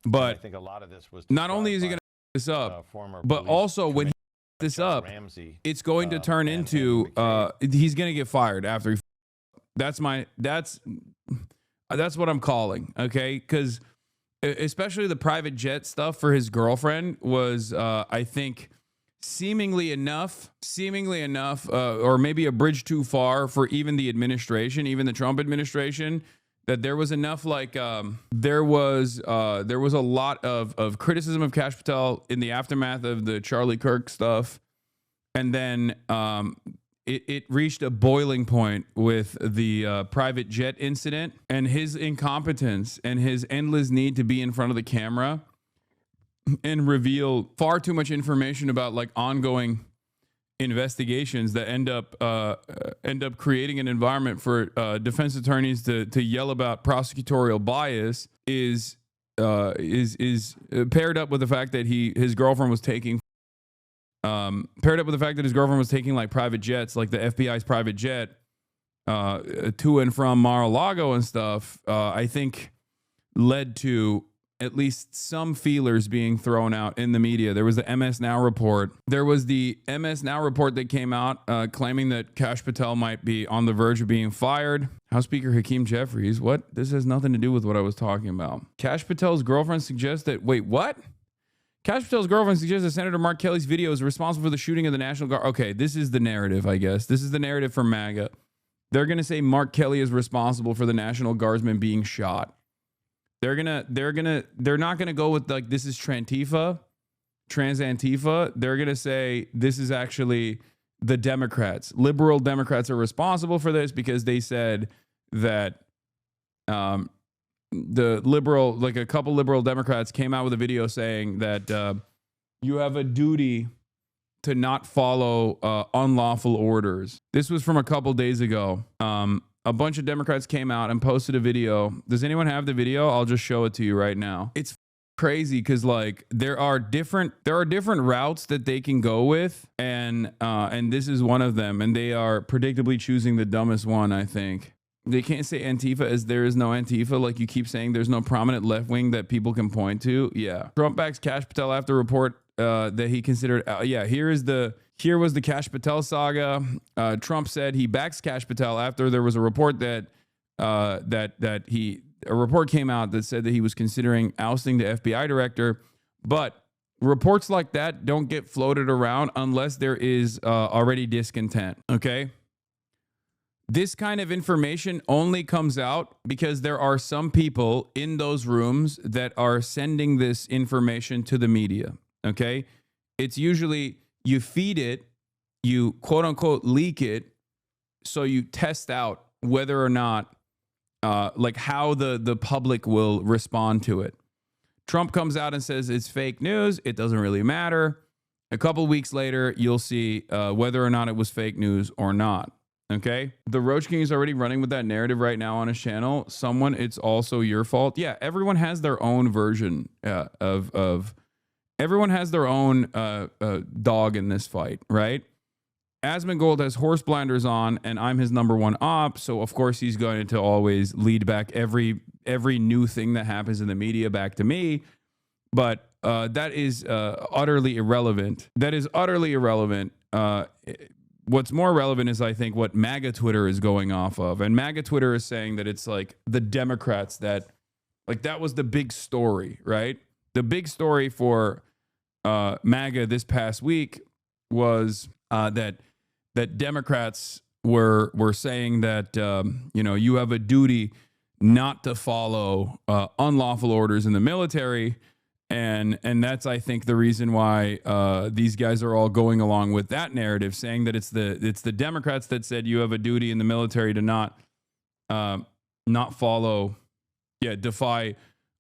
but I think a lot of this was not only is he going to this up, but also when he this up, it's going to turn into he's going to get fired after he. That's what I'm calling, okay? Because especially the private jet stuff for his girlfriend was, I think, seemingly enough, or maybe a bridge too far for even the administration, even the Trump administration, that there was enough like there was a lot of criticism of Kash Patel in the aftermath of the Charlie Kirk stuff, and then it reached a boiling point with the private jet incident and his incompetence and his endless need to be in front of the camera and reveal far too much information about like ongoing investigations that end up creating an environment for defense attorneys to yell about prosecutorial bias is paired up with the fact that his girlfriend was taking like private jets, like the FBI's private jet, to and from Mar-a-Lago and stuff, I think led to at least some feelers being thrown out in the media. There was the MS Now report. There was the MS Now report that came out claiming that Kash Patel might be on the verge of being fired. House Speaker Hakeem Jeffries, what? This has nothing to do with what I was talking about. Kash Patel's girlfriend suggests that, wait, what? Kash Patel's girlfriend suggests that Senator Mark Kelly's video is responsible for the shooting of the National Guard. Okay, this is the narrative, I guess. This is the narrative for MAGA. They're going to say Mark Kelly is responsible for the National Guardsmen being shot. They're not going to go with like, this is trans-Antifa. They're going to say this is actually the Democrats. Liberal Democrats are responsible for this because they said that the liberal, like a couple liberal Democrats came out with a video saying that you have a duty to not follow unlawful orders. This was from a couple days ago. A bunch of Democrats came out and posted a video. Does anyone have the video? I'll just show it to you right now. It's crazy because like there are different routes that they can go with, and this is one of them, and they are predictably choosing the dumbest one, I think. They can't say Antifa as there is no Antifa. Like you keep saying there's no prominent left wing that people can point to. Yeah. Trump backs Kash Patel after report that he considered. Here was the Kash Patel saga. Trump said he backs Kash Patel after there was a report that a report came out that said that he was considering ousting the FBI director. But reports like that don't get floated around unless there is already discontent. Okay. This kind of information only comes out because there are some people in those rooms that are sending this information to the media. Okay. It's usually you feed it, you quote unquote leak it, so you test out whether or not like how the public will respond to it. Trump comes out and says it's fake news. It doesn't really matter. A couple weeks later, you'll see whether or not it was fake news or not. Okay. The Roach King is already running with that narrative right now on his channel. It's also your fault. Yeah. Everyone has their own version everyone has their own dog in this fight, right? Asmongold has horse blinders on, and I'm his number one op. So of course he's going to always lead back every new thing that happens in the media back to me. But that is utterly irrelevant. That is utterly irrelevant. What's more relevant is, I think, what MAGA Twitter is going off of. And MAGA Twitter is saying that it's like the Democrats that was the big story, right? The big story for MAGA this past week was that Democrats were saying that, you have a duty not to follow unlawful orders in the military. And that's, I think, the reason why these guys are all going along with that narrative, saying that it's the Democrats that said you have a duty in the military to not follow, defy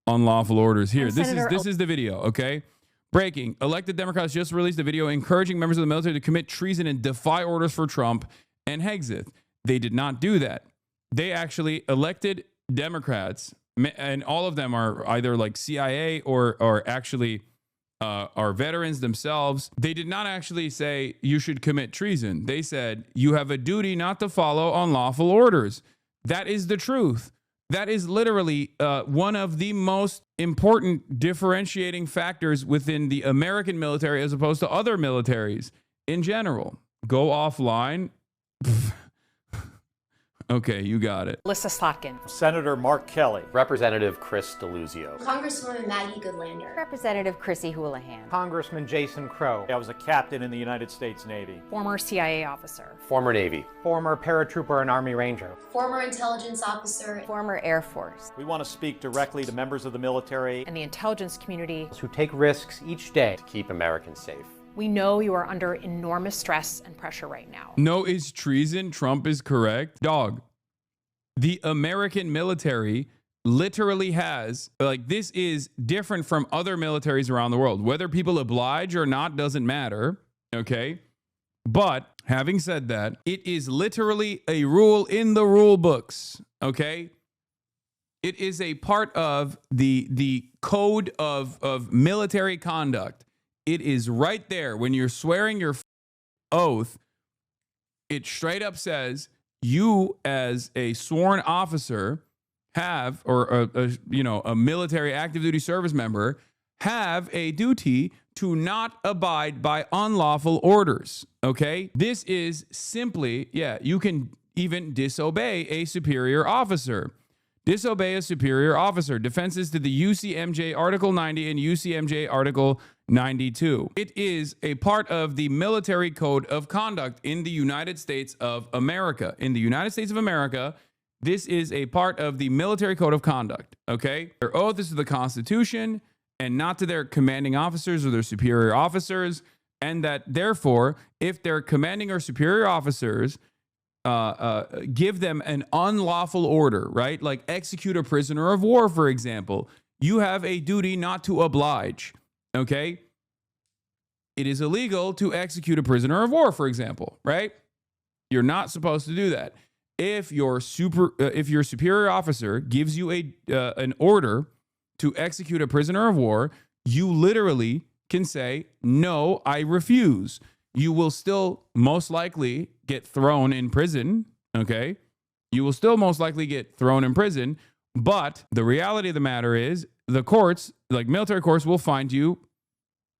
unlawful orders. Here, this is the video. Okay, breaking: elected Democrats just released a video encouraging members of the military to commit treason and defy orders for Trump and Hexeth. They did not do that. They actually elected Democrats. And all of them are either like CIA or actually are veterans themselves. They did not actually say you should commit treason. They said you have a duty not to follow unlawful orders. That is the truth. That is literally one of the most important differentiating factors within the American military as opposed to other militaries in general. Go offline. Okay, you got it. Lissa Slotkin. Senator Mark Kelly. Representative Chris DeLuzio. Congresswoman Maggie Goodlander. Representative Chrissy Houlihan. Congressman Jason Crow. I was a captain in the United States Navy. Former CIA officer. Former Navy. Former paratrooper and Army Ranger. Former intelligence officer. Former Air Force. We want to speak directly to members of the military and the intelligence community who take risks each day to keep Americans safe. We know you are under enormous stress and pressure right now. No, is treason. Trump is correct. Dog, the American military literally has, this is different from other militaries around the world. Whether people oblige or not doesn't matter, okay? But having said that, it is literally a rule in the rule books, okay? It is a part of the code of military conduct. It is right there when you're swearing your oath. It straight up says you, as a sworn officer, have, or a military active duty service member, have a duty to not abide by unlawful orders. Okay, this is simply, you can even disobey a superior officer. Disobey a superior officer. Defenses to the UCMJ Article 90 and UCMJ Article 92. It is a part of the military code of conduct in the United States of America. In the United States of America, this is a part of the military code of conduct, okay? Their oath is to the Constitution and not to their commanding officers or their superior officers, and that therefore, if their commanding or superior officers give them an unlawful order, right? Like execute a prisoner of war, for example. You have a duty not to oblige, okay? It is illegal to execute a prisoner of war, for example, right? You're not supposed to do that. If your superior officer gives you an order to execute a prisoner of war, you literally can say, no, I refuse. You will still most likely get thrown in prison, okay? You will still most likely get thrown in prison, but the reality of the matter is the courts, like military courts, will find you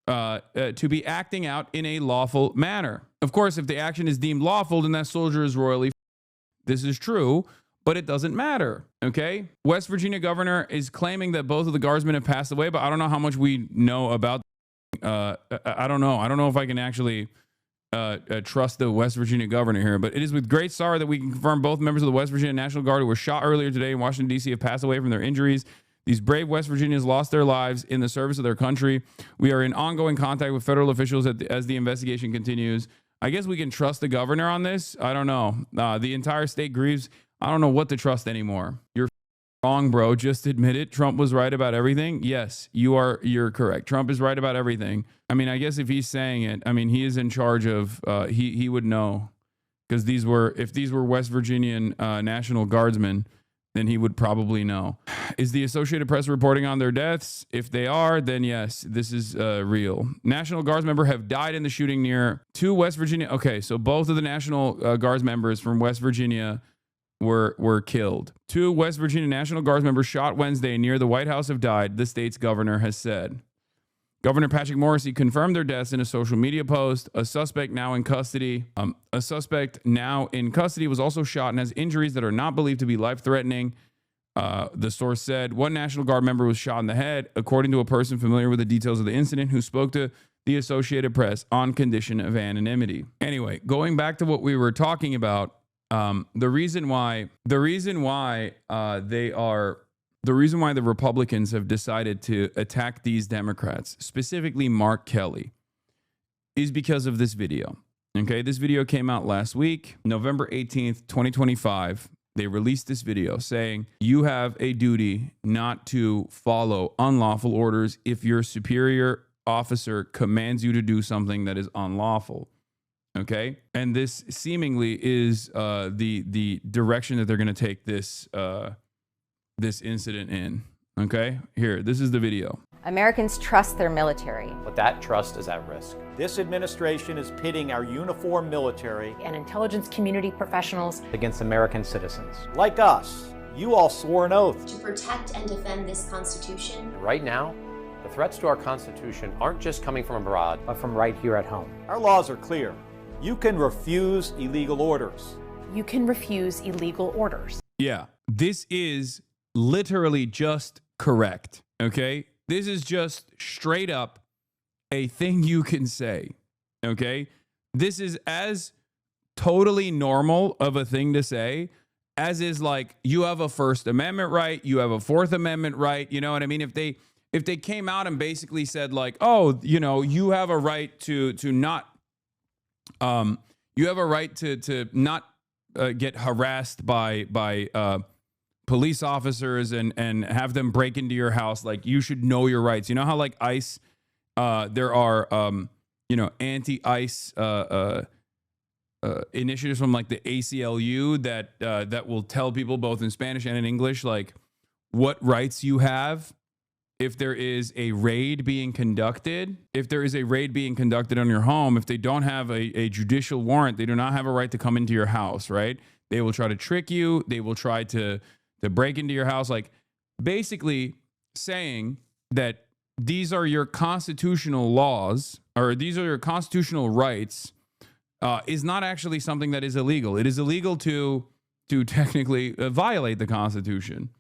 to be acting out in a lawful manner. Of course, if the action is deemed lawful, then that soldier is royally This is true, but it doesn't matter, okay? West Virginia governor is claiming that both of the guardsmen have passed away, but I don't know how much we know about. I don't know. I don't know if I can actually trust the West Virginia governor here, but it is with great sorrow that we can confirm both members of the West Virginia National Guard who were shot earlier today in Washington, D.C. have passed away from their injuries. These brave West Virginians lost their lives in the service of their country. We are in ongoing contact with federal officials as the investigation continues. I guess we can trust the governor on this. I don't know. The entire state grieves. I don't know what to trust anymore. You're wrong, bro. Just admit it. Trump was right about everything. Yes, you're correct. Trump is right about everything. I mean, I guess if he's saying it, I mean, he is in charge of, he would know, because if these were West Virginian National Guardsmen, then he would probably know. Is the Associated Press reporting on their deaths? If they are, then yes, this is real. National Guards member have died in the shooting near two West Virginia. Okay, so both of the National Guards members from West Virginia were killed. Two West Virginia National Guards members shot Wednesday near the White House have died, the state's governor has said. Governor Patrick Morrisey confirmed their deaths in a social media post. A suspect now in custody. Was also shot and has injuries that are not believed to be life-threatening. The source said one National Guard member was shot in the head, according to a person familiar with the details of the incident who spoke to the Associated Press on condition of anonymity. Anyway, going back to what we were talking about, the reason why the Republicans have decided to attack these Democrats, specifically Mark Kelly, is because of this video. Okay, this video came out last week, November 18th, 2025. They released this video saying you have a duty not to follow unlawful orders if your superior officer commands you to do something that is unlawful. Okay, and this seemingly is the direction that they're going to take this incident in. Okay, here, this is the video. Americans trust their military. But that trust is at risk. This administration is pitting our uniformed military and intelligence community professionals against American citizens. like us. You all swore an oath. To protect and defend this Constitution. Right now, the threats to our Constitution aren't just coming from abroad, but from right here at home. Our laws are clear. You can refuse illegal orders. You can refuse illegal orders. Yeah, this is literally just correct. Okay, this is just straight up a thing you can say. Okay, this is as totally normal of a thing to say as is like you have a First Amendment right, you have a Fourth Amendment right. You know what I mean? If they came out and basically said like, oh, you know, you have a right to not you have a right to not get harassed by police officers and have them break into your house. Like, you should know your rights. You know how like ICE, there are anti-ICE initiatives from like the ACLU that will tell people both in Spanish and in English like what rights you have. If there is a raid being conducted, on your home, if they don't have a judicial warrant, they do not have a right to come into your house, right? They will try to trick you. They will try to break into your house. Like, basically saying that these are your constitutional laws, or these are your constitutional rights, is not actually something that is illegal. It is illegal to technically violate the Constitution.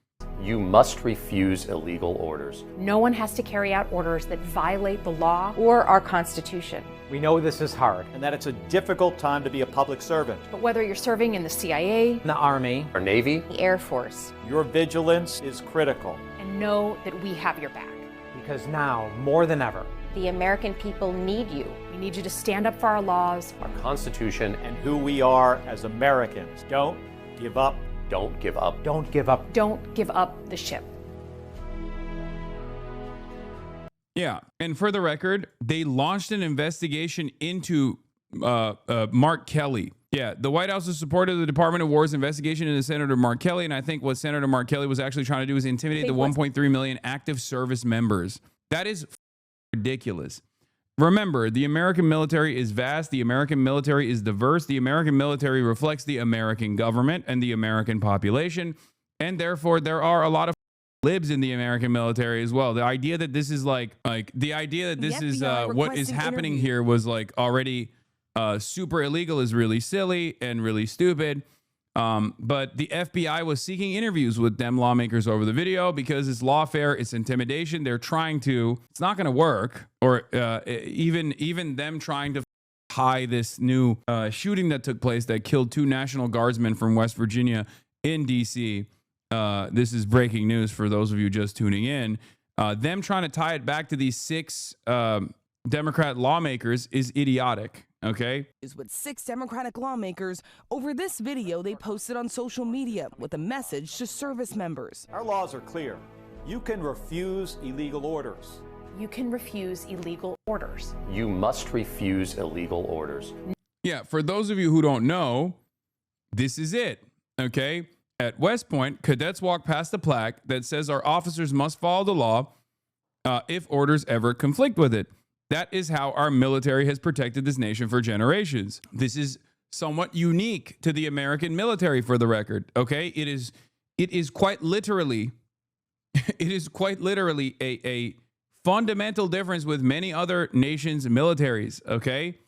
You must refuse illegal orders. No one has to carry out orders that violate the law. Or our Constitution. We know this is hard and that it's a difficult time to be a public servant. But whether you're serving in the CIA, The Army, Our Navy, The Air Force. your vigilance is critical. and know that we have your back. Because now, more than ever, the American people need you. We need you to stand up for our laws, our Constitution, and who we are as Americans. Don't give up. Don't give up. Don't give up. don't give up the ship. Yeah. And for the record, they launched an investigation into Mark Kelly. Yeah, the White House has supported the Department of War's investigation into Senator Mark Kelly, and I think what Senator Mark Kelly was actually trying to do is intimidate the 1.3 million active service members. That is ridiculous. Remember, the American military is vast. The American military is diverse. The American military reflects the American government and the American population, and therefore there are a lot of libs in the American military as well. The idea that this is like the idea that this is what is happening here was like already super illegal is really silly and really stupid. But the FBI was seeking interviews with them lawmakers over the video because it's lawfare, it's intimidation. They're trying to, it's not going to work, or even them trying to hide this new shooting that took place that killed 2 National Guardsmen from West Virginia in D.C. This is breaking news for those of you just tuning in. Them trying to tie it back to these 6 Democrat lawmakers is idiotic. Okay. Is with 6 Democratic lawmakers over this video they posted on social media with a message to service members. Our laws are clear. You can refuse illegal orders. You can refuse illegal orders. You must refuse illegal orders. Yeah, for those of you who don't know, this is it. Okay. At West Point, cadets walk past a plaque that says our officers must follow the law if orders ever conflict with it. That is how our military has protected this nation for generations. This is somewhat unique to the American military, for the record. Okay, it is quite literally, a fundamental difference with many other nations' militaries. Okay,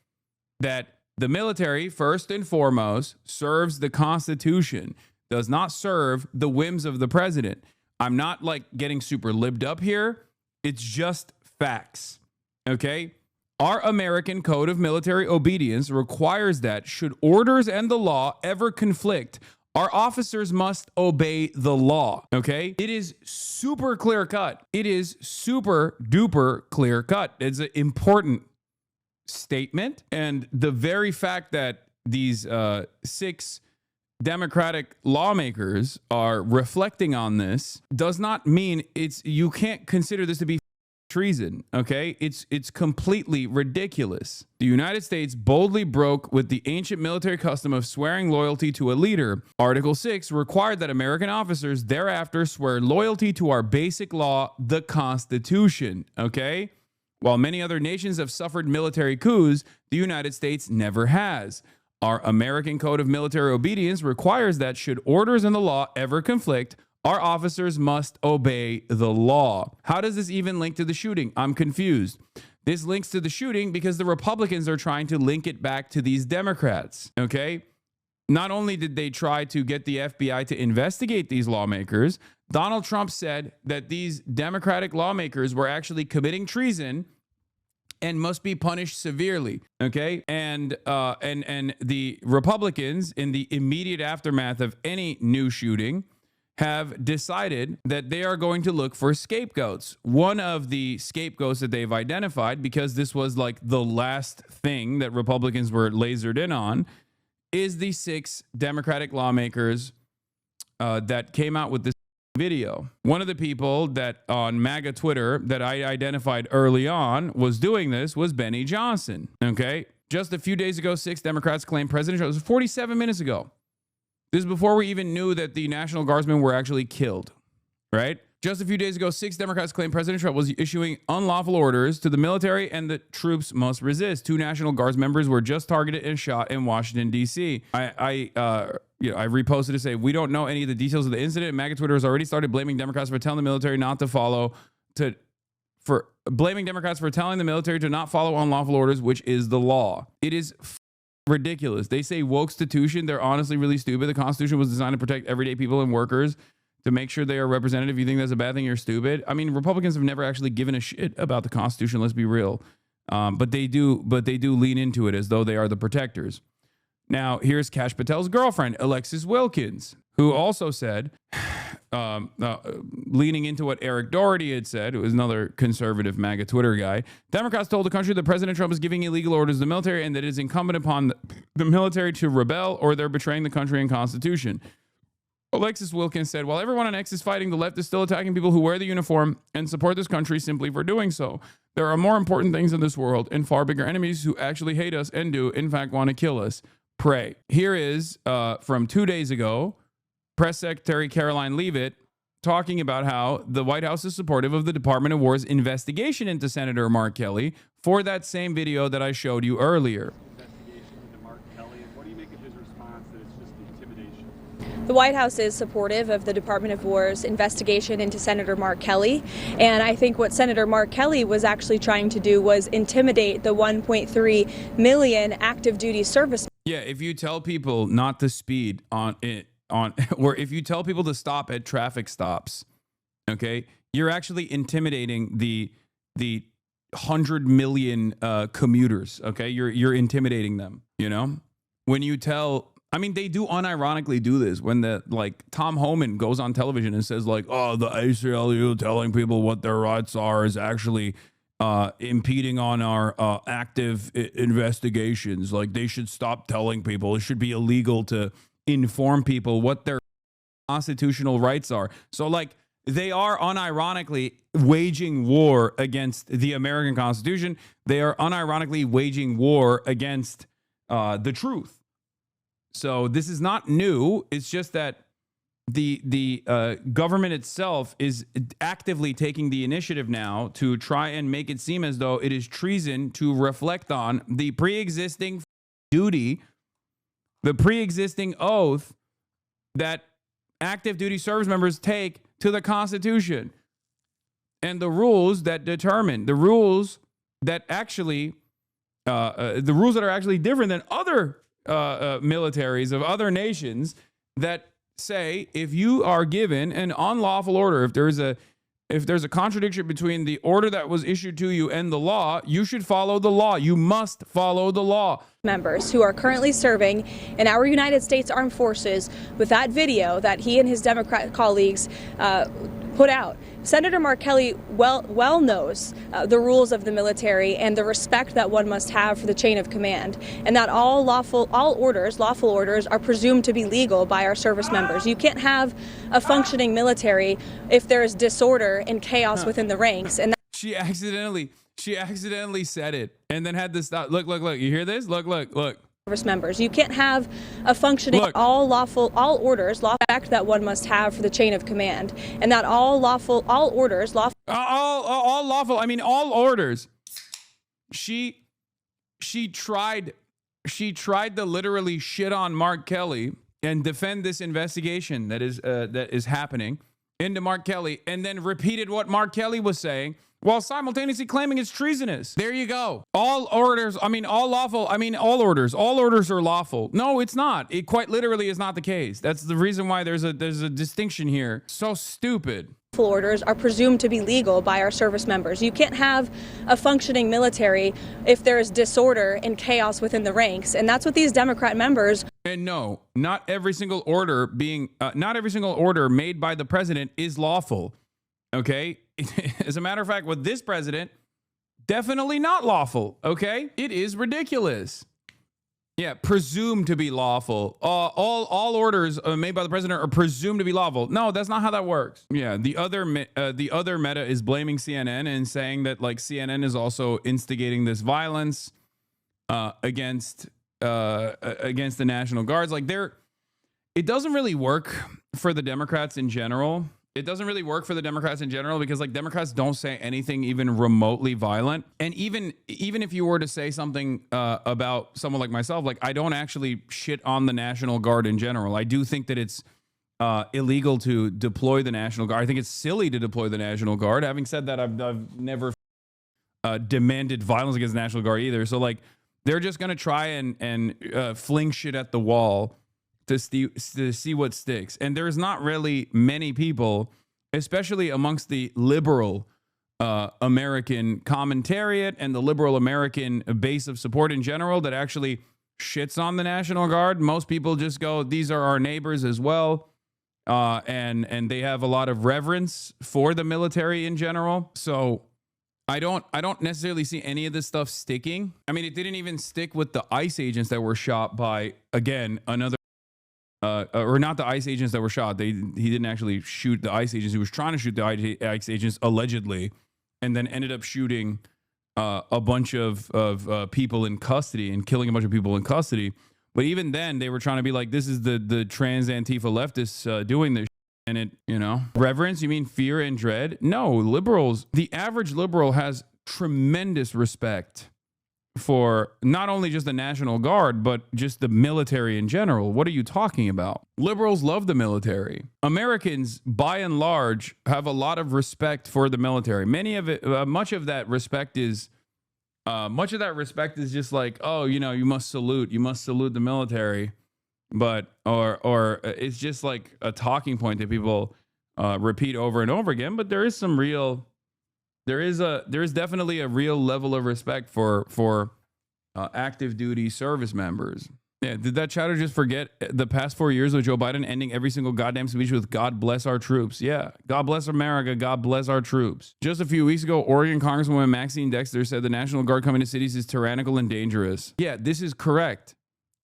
that the military first and foremost serves the Constitution, does not serve the whims of the president. I'm not like getting super libbed up here. It's just facts. Okay, our American Code of Military Obedience requires that should orders and the law ever conflict, our officers must obey the law. Okay, it is super clear cut. It is super duper clear cut. It's an important statement. And the very fact that these 6 Democratic lawmakers are reflecting on this does not mean you can't consider this to be treason. Okay, it's completely ridiculous. The United States boldly broke with the ancient military custom of swearing loyalty to a leader. Article 6 required that American officers thereafter swear loyalty to our basic law, the Constitution. Okay, while many other nations have suffered military coups, the United States never has. Our American Code of Military Obedience requires that should orders and the law ever conflict, our officers must obey the law. How does this even link to the shooting? I'm confused. This links to the shooting because the Republicans are trying to link it back to these Democrats. Okay. Not only did they try to get the FBI to investigate these lawmakers, Donald Trump said that these Democratic lawmakers were actually committing treason and must be punished severely. Okay. And the Republicans, in the immediate aftermath of any new shooting, have decided that they are going to look for scapegoats. One of the scapegoats that they've identified, because this was like the last thing that Republicans were lasered in on, is the 6 Democratic lawmakers that came out with this video. One of the people that on MAGA Twitter that I identified early on was doing this was Benny Johnson. Okay. Just a few days ago, 6 Democrats claimed President Trump. It was 47 minutes ago. This is before we even knew that the National Guardsmen were actually killed, right? Just a few days ago, 6 Democrats claimed President Trump was issuing unlawful orders to the military and the troops must resist. 2 National Guards members were just targeted and shot in Washington, D.C. I reposted to say, we don't know any of the details of the incident. MAGA Twitter has already started blaming Democrats for telling the military not to follow, blaming Democrats for telling the military to not follow unlawful orders, which is the law. It is ridiculous. They say woke constitution. They're honestly really stupid. The Constitution was designed to protect everyday people and workers, to make sure they are represented. If you think that's a bad thing, you're stupid. I mean, Republicans have never actually given a shit about the Constitution. Let's be real. But they do lean into it as though they are the protectors. Now, here's Kash Patel's girlfriend, Alexis Wilkins, who also said, leaning into what Eric Doherty had said, who was another conservative MAGA Twitter guy. Democrats told the country that President Trump is giving illegal orders to the military and that it is incumbent upon the military to rebel or they're betraying the country and Constitution. Alexis Wilkins said, while everyone on X is fighting, the left is still attacking people who wear the uniform and support this country simply for doing so. There are more important things in this world and far bigger enemies who actually hate us and do, in fact, want to kill us. Pray. Here is from 2 days ago, Press Secretary Caroline Leavitt talking about how the White House is supportive of the Department of War's investigation into Senator Mark Kelly for that same video that I showed you earlier. The White House is supportive of the Department of War's investigation into Senator Mark Kelly, and I think what Senator Mark Kelly was actually trying to do was intimidate the 1.3 million active duty service. Yeah, if you tell people not to speed or if you tell people to stop at traffic stops, okay, you're actually intimidating the 100 million commuters. Okay, you're intimidating them. You know, when you tell. I mean, they do unironically do this when Tom Homan goes on television and says like, oh, the ACLU telling people what their rights are is actually impeding on our active investigations. Like they should stop telling people. It should be illegal to inform people what their constitutional rights are. So like they are unironically waging war against the American Constitution. They are unironically waging war against the truth. So this is not new. It's just that the government itself is actively taking the initiative now to try and make it seem as though it is treason to reflect on the pre-existing duty, the pre-existing oath that active duty service members take to the Constitution and the rules that determine the rules that actually the rules that are actually different than other militaries of other nations that say if you are given an unlawful order, if there's a contradiction between the order that was issued to you and the law, you should follow the law. You must follow the law. Members who are currently serving in our United States Armed Forces with that video that he and his Democrat colleagues put out. Senator Mark Kelly well knows the rules of the military and the respect that one must have for the chain of command, and that all lawful orders are presumed to be legal by our service members. You can't have a functioning military if there is disorder and chaos within the ranks. And she accidentally said it and then had to stop. Look. You hear this? Look. Service members. You can't have a functioning all orders that one must have for the chain of command, and that all orders. I mean, all orders. She tried to literally shit on Mark Kelly and defend this investigation that is happening into Mark Kelly, and then repeated what Mark Kelly was saying, while simultaneously claiming it's treasonous. There you go. All orders are lawful. No, it's not. It quite literally is not the case. That's the reason why there's a distinction here. So stupid. Orders are presumed to be legal by our service members. You can't have a functioning military if there is disorder and chaos within the ranks, and that's what these Democrat members. And no, not every single order made by the president is lawful. Okay? As a matter of fact, with this president, definitely not lawful. Okay? It is ridiculous. Yeah, presumed to be lawful. All orders made by the president are presumed to be lawful. No, that's not how that works. Yeah, the other meta is blaming CNN and saying that like CNN is also instigating this violence against the National Guards. Like it doesn't really work for the Democrats in general. It doesn't really work for the Democrats in general because like Democrats don't say anything even remotely violent. And even if you were to say something about someone like myself, like I don't actually shit on the National Guard in general. I do think that it's illegal to deploy the National Guard. I think it's silly to deploy the National Guard. Having said that, I've never demanded violence against the National Guard either. So like they're just going to try and fling shit at the wall to see what sticks. And there's not really many people, especially amongst the liberal American commentariat and the liberal American base of support in general, that actually shits on the National Guard. Most people just go, these are our neighbors as well. and they have a lot of reverence for the military in general. So I don't necessarily see any of this stuff sticking. I mean, it didn't even stick with the ICE agents that were shot by, again, another or not the ICE agents that were shot. He didn't actually shoot the ICE agents. He was trying to shoot the ICE agents allegedly, and then ended up shooting a bunch of people in custody and killing a bunch of people in custody. But even then, they were trying to be like, this is the trans Antifa leftists doing this. And it, you know, reverence, you mean fear and dread? No, liberals, the average liberal has tremendous respect for not only just the National Guard, but just the military in general. What are you talking about? Liberals love the military. Americans, by and large, have a lot of respect for the military. Much of that respect is just like, oh, you know, you must salute the military. But or it's just like a talking point that people repeat over and over again. But there is definitely a real level of respect for active duty service members. Yeah, did that chatter just forget the past 4 years of Joe Biden ending every single goddamn speech with "God bless our troops"? Yeah, God bless America, God bless our troops. Just a few weeks ago, Oregon Congresswoman Maxine Dexter said the National Guard coming to cities is tyrannical and dangerous. Yeah, this is correct.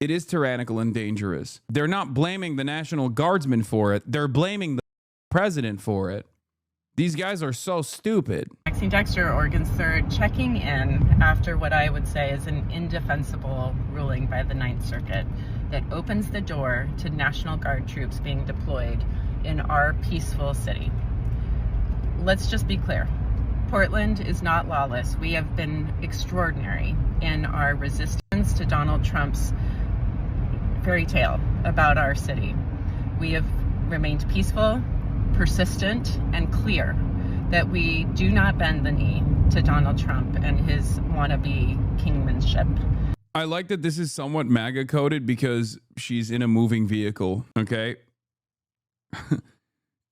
It is tyrannical and dangerous. They're not blaming the National Guardsmen for it. They're blaming the president for it. These guys are so stupid. Maxine Dexter, Oregon's 3rd, checking in after what I would say is an indefensible ruling by the Ninth Circuit that opens the door to National Guard troops being deployed in our peaceful city. Let's just be clear. Portland is not lawless. We have been extraordinary in our resistance to Donald Trump's fairy tale about our city. We have remained peaceful, persistent, and clear that we do not bend the knee to Donald Trump and his wannabe kingmanship. I like that this is somewhat MAGA coded because she's in a moving vehicle, okay?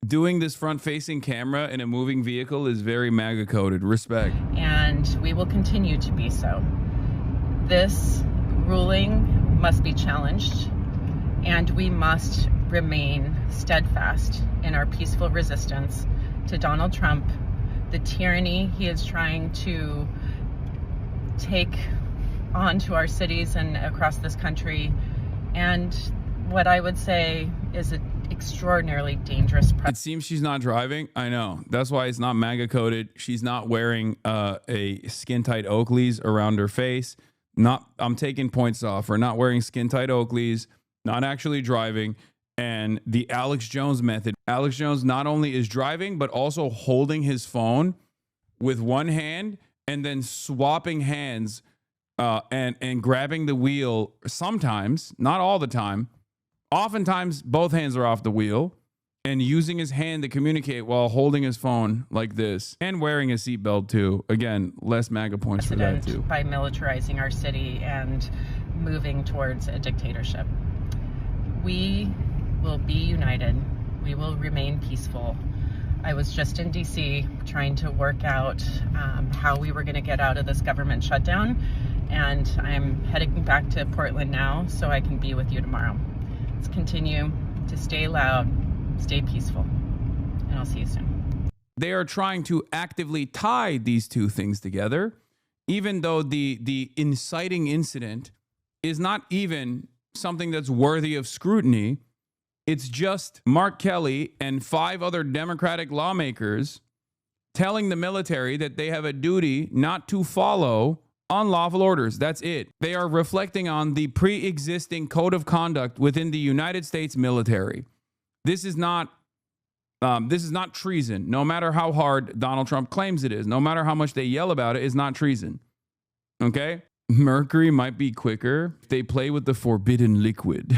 Doing this front-facing camera in a moving vehicle is very MAGA coded. Respect. And we will continue to be so. This ruling must be challenged, and we must remain steadfast in our peaceful resistance to Donald Trump, the tyranny he is trying to take onto our cities and across this country, and what I would say is an extraordinarily dangerous It seems she's not driving. I know. That's why it's not MAGA coded. She's not wearing a skin-tight Oakleys around her face. I'm taking points off for not wearing skin-tight Oakleys, not actually driving, and the Alex Jones method. Alex Jones not only is driving, but also holding his phone with one hand and then swapping hands and grabbing the wheel sometimes, not all the time. Oftentimes, both hands are off the wheel and using his hand to communicate while holding his phone like this and wearing a seatbelt too. Again, less MAGA points for that too. By militarizing our city and moving towards a dictatorship. We will be united. We will remain peaceful. I was just in DC trying to work out how we were going to get out of this government shutdown, and I'm heading back to Portland now so I can be with you tomorrow. Let's continue to stay loud, stay peaceful, and I'll see you soon. They are trying to actively tie these two things together, even though the inciting incident is not even something that's worthy of scrutiny. It's just Mark Kelly and 5 other Democratic lawmakers telling the military that they have a duty not to follow unlawful orders. That's it. They are reflecting on the pre-existing code of conduct within the United States military. This is not treason. No matter how hard Donald Trump claims it is, no matter how much they yell about it, it's not treason. Okay? Mercury might be quicker if they play with the forbidden liquid.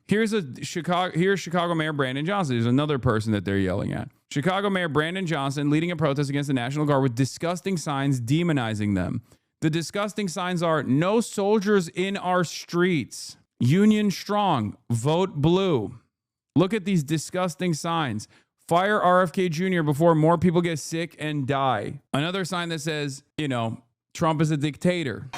Here's Chicago Mayor Brandon Johnson. There's another person that they're yelling at. Chicago Mayor Brandon Johnson leading a protest against the National Guard with disgusting signs demonizing them. The disgusting signs are "No soldiers in our streets," "Union strong," "Vote blue." Look at these disgusting signs. "Fire RFK Jr. before more people get sick and die." Another sign that says, you know, Trump is a dictator.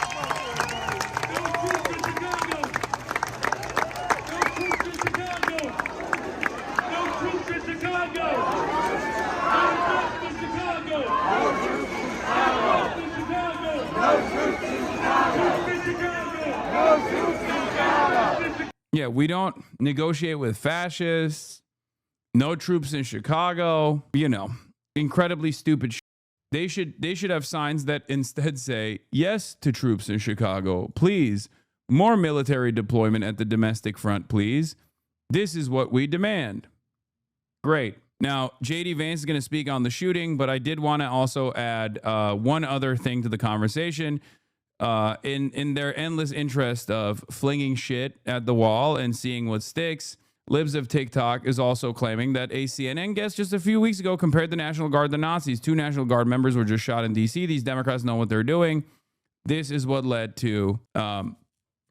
Yeah, we don't negotiate with fascists. No troops in Chicago. You know, incredibly stupid. They should have signs that instead say yes to troops in Chicago. Please, more military deployment at the domestic front, please. This is what we demand. Great. Now, J.D. Vance is going to speak on the shooting, but I did want to also add one other thing to the conversation. In their endless interest of flinging shit at the wall and seeing what sticks, Libs of TikTok is also claiming that a CNN guest just a few weeks ago compared the National Guard to Nazis. 2 National Guard members were just shot in D.C. These Democrats know what they're doing. This is what led to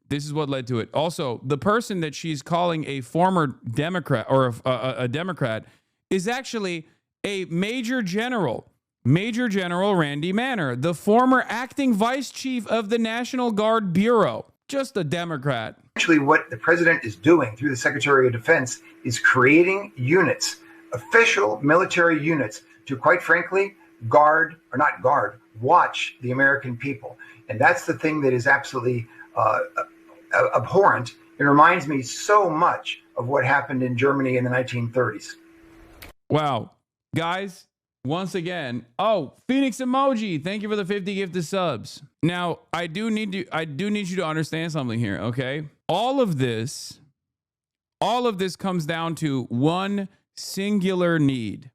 it. Also, the person that she's calling a former Democrat or a Democrat is actually a Major General Randy Manner, the former acting vice chief of the National Guard Bureau. Just a Democrat. Actually, what the president is doing through the Secretary of Defense is creating units, official military units, to quite frankly, watch the American people. And that's the thing that is absolutely abhorrent. It reminds me so much of what happened in Germany in the 1930s. Wow. Guys, once again, Phoenix emoji. Thank you for the 50 gifted subs. Now, I do need you to understand something here, okay? All of this comes down to one singular need.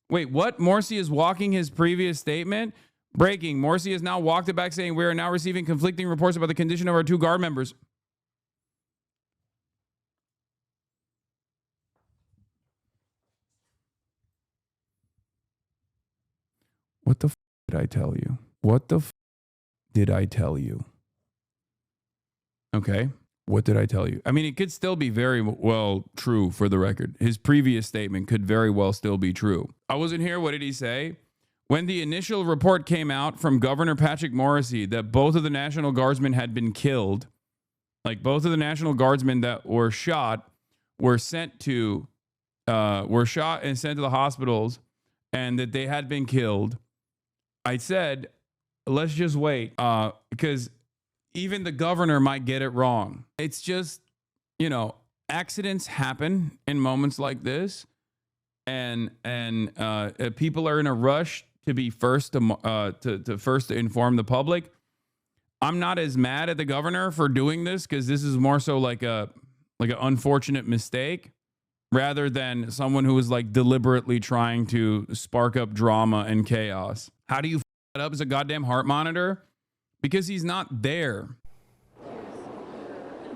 Wait, what? Morsi is walking his previous statement? Breaking. Morsi has now walked it back, saying we are now receiving conflicting reports about the condition of our 2 Guard members. What the did I tell you? What the did I tell you? Okay. What did I tell you? I mean, it could still be very well true for the record. His previous statement could very well still be true. I wasn't here. What did he say? When the initial report came out from Governor Patrick Morrisey that both of the National Guardsmen had been killed, like both of the National Guardsmen that were shot were shot and sent to the hospitals, and that they had been killed, I said, let's just wait, because even the governor might get it wrong. It's just, accidents happen in moments like this, and people are in a rush to be first to first to inform the public. I'm not as mad at the governor for doing this, because this is more so like an unfortunate mistake, rather than someone who is like deliberately trying to spark up drama and chaos. How do you f it up as a goddamn heart monitor? Because he's not there.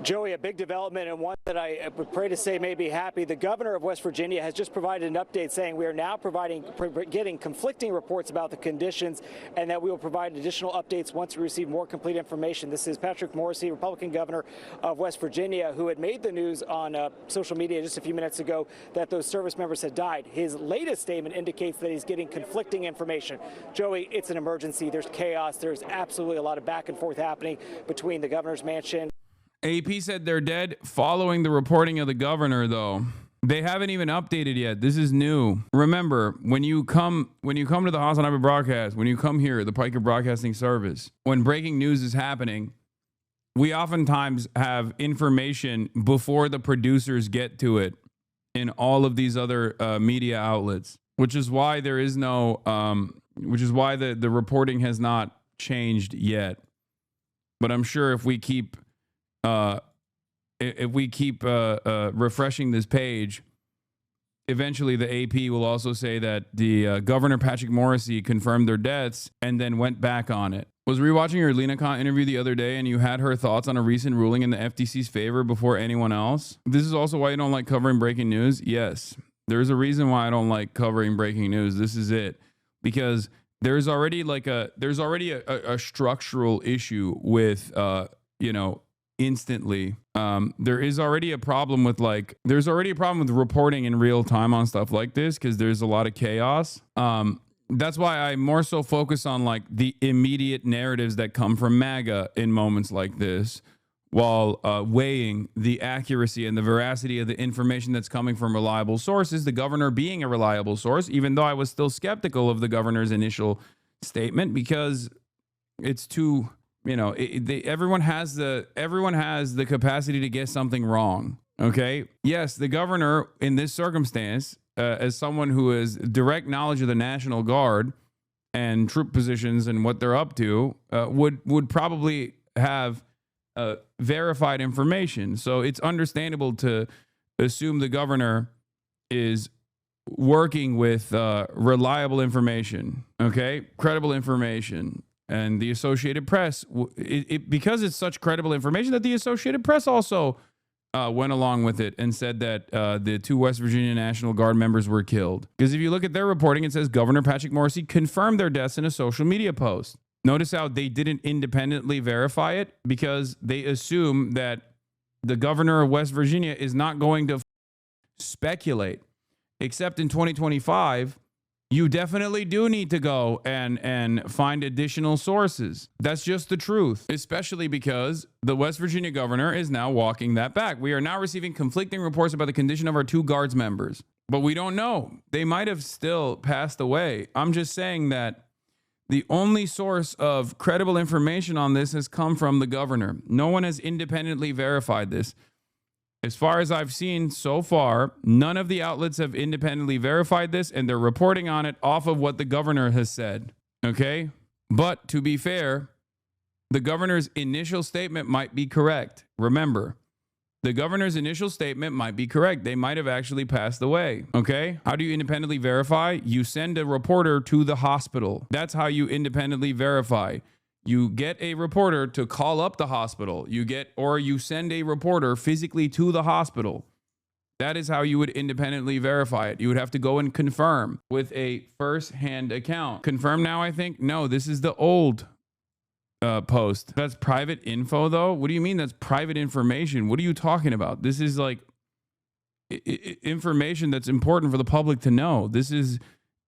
Joey, a big development, and one that I would pray to say may be happy. The governor of West Virginia has just provided an update saying we are now getting conflicting reports about the conditions, and that we will provide additional updates once we receive more complete information. This is Patrick Morrisey, Republican governor of West Virginia, who had made the news on social media just a few minutes ago that those service members had died. His latest statement indicates that he's getting conflicting information. Joey, it's an emergency. There's chaos. There's absolutely a lot of back and forth happening between the governor's mansion. AP said they're dead following the reporting of the governor, though. They haven't even updated yet. This is new. Remember, when you come to the Hasanabi broadcast, when you come here, the Piker Broadcasting Service, when breaking news is happening, we oftentimes have information before the producers get to it in all of these other media outlets, which is why there is no, which is why the reporting has not changed yet. But I'm sure if we keep refreshing this page, eventually the AP will also say that the Governor Patrick Morrisey confirmed their deaths and then went back on it. Was rewatching your Lena Khan interview the other day, and you had her thoughts on a recent ruling in the FTC's favor before anyone else. This is also why you don't like covering breaking news. Yes, there's a reason why I don't like covering breaking news. This is it, because there's already a structural issue with instantly. There is already a problem with reporting in real time on stuff like this, because there's a lot of chaos. That's why I more so focus on like the immediate narratives that come from MAGA in moments like this, while weighing the accuracy and the veracity of the information that's coming from reliable sources, the governor being a reliable source, even though I was still skeptical of the governor's initial statement, because it's too, everyone has the capacity to get something wrong. Okay. Yes, the governor in this circumstance, as someone who has direct knowledge of the National Guard and troop positions and what they're up to, would probably have verified information. So it's understandable to assume the governor is working with reliable information, okay, credible information. And the Associated Press, because it's such credible information that the Associated Press also went along with it and said that the 2 West Virginia National Guard members were killed. Because if you look at their reporting, it says Governor Patrick Morrisey confirmed their deaths in a social media post. Notice how they didn't independently verify it, because they assume that the governor of West Virginia is not going to speculate. Except in 2025, you definitely do need to go and find additional sources. That's just the truth, especially because the West Virginia governor is now walking that back. We are now receiving conflicting reports about the condition of our 2 Guards members, but we don't know. They might have still passed away. I'm just saying that the only source of credible information on this has come from the governor. No one has independently verified this. As far as I've seen so far, none of the outlets have independently verified this, and they're reporting on it off of what the governor has said. Okay? But to be fair, the governor's initial statement might be correct. Remember, the governor's initial statement might be correct. They might have actually passed away. Okay? How do you independently verify? You send a reporter to the hospital. That's how you independently verify. You get a reporter to call up the hospital. Or you send a reporter physically to the hospital. That is how you would independently verify it. You would have to go and confirm with a first-hand account. Confirm now, I think? No, this is the old post. That's private info, though? What do you mean that's private information? What are you talking about? This is like information that's important for the public to know. This is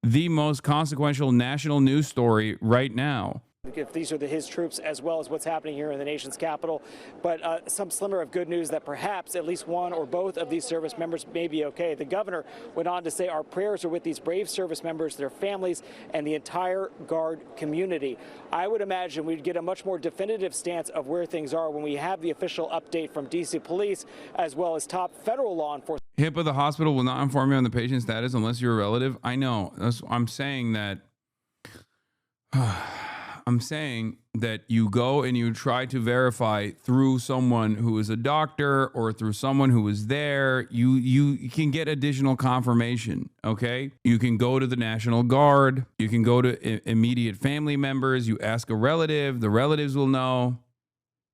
the most consequential national news story right now. If these are his troops, as well as what's happening here in the nation's capital. But some slimmer of good news that perhaps at least one or both of these service members may be okay. The governor went on to say our prayers are with these brave service members, their families, and the entire Guard community. I would imagine we'd get a much more definitive stance of where things are when we have the official update from D.C. police, as well as top federal law enforcement. HIPAA, the hospital will not inform you on the patient's status unless you're a relative. I know. I'm saying that... I'm saying that you go and you try to verify through someone who is a doctor or through someone who was there. You can get additional confirmation, okay? You can go to the National Guard. You can go to immediate family members. You ask a relative. The relatives will know.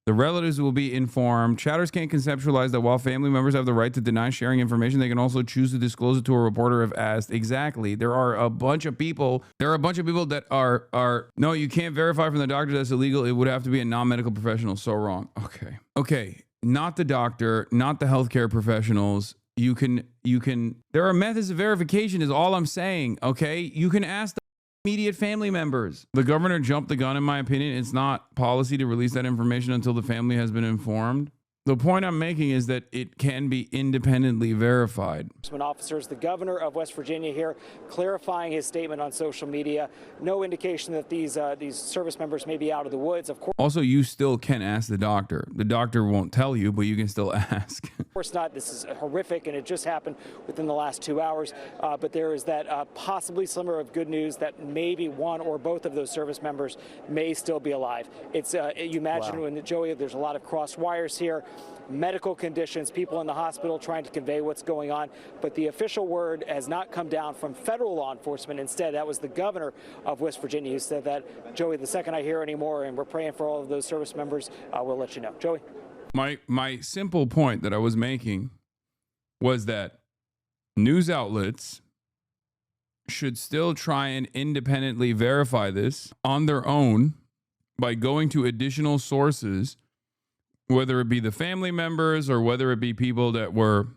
The relatives will be informed. Chatters can't conceptualize that while family members have the right to deny sharing information, they can also choose to disclose it to a reporter if asked. Exactly. There are a bunch of people. That are no, you can't verify from the doctor. That's illegal. It would have to be a non-medical professional. So wrong. Okay. Not the doctor, not the healthcare professionals. You can. There are methods of verification is all I'm saying. Okay. You can ask the immediate family members. The governor jumped the gun, in my opinion. It's not policy to release that information until the family has been informed. The point I'm making is that it can be independently verified. Officers, the governor of West Virginia here clarifying his statement on social media. No indication that these service members may be out of the woods. Of course. Also, you still can ask the doctor. The doctor won't tell you, but you can still ask. Of course not. This is horrific, and it just happened within the last 2 hours. But there is that possibly slimmer of good news that maybe one or both of those service members may still be alive. It's you imagine when Joey, there's a lot of crossed wires here. Medical conditions, people in the hospital trying to convey what's going on. But the official word has not come down from federal law enforcement. Instead, that was the governor of West Virginia who said that. Joey, the second I hear any more, and we're praying for all of those service members, we'll let you know. Joey? My simple point that I was making was that news outlets should still try and independently verify this on their own by going to additional sources, whether it be the family members or whether it be people that were,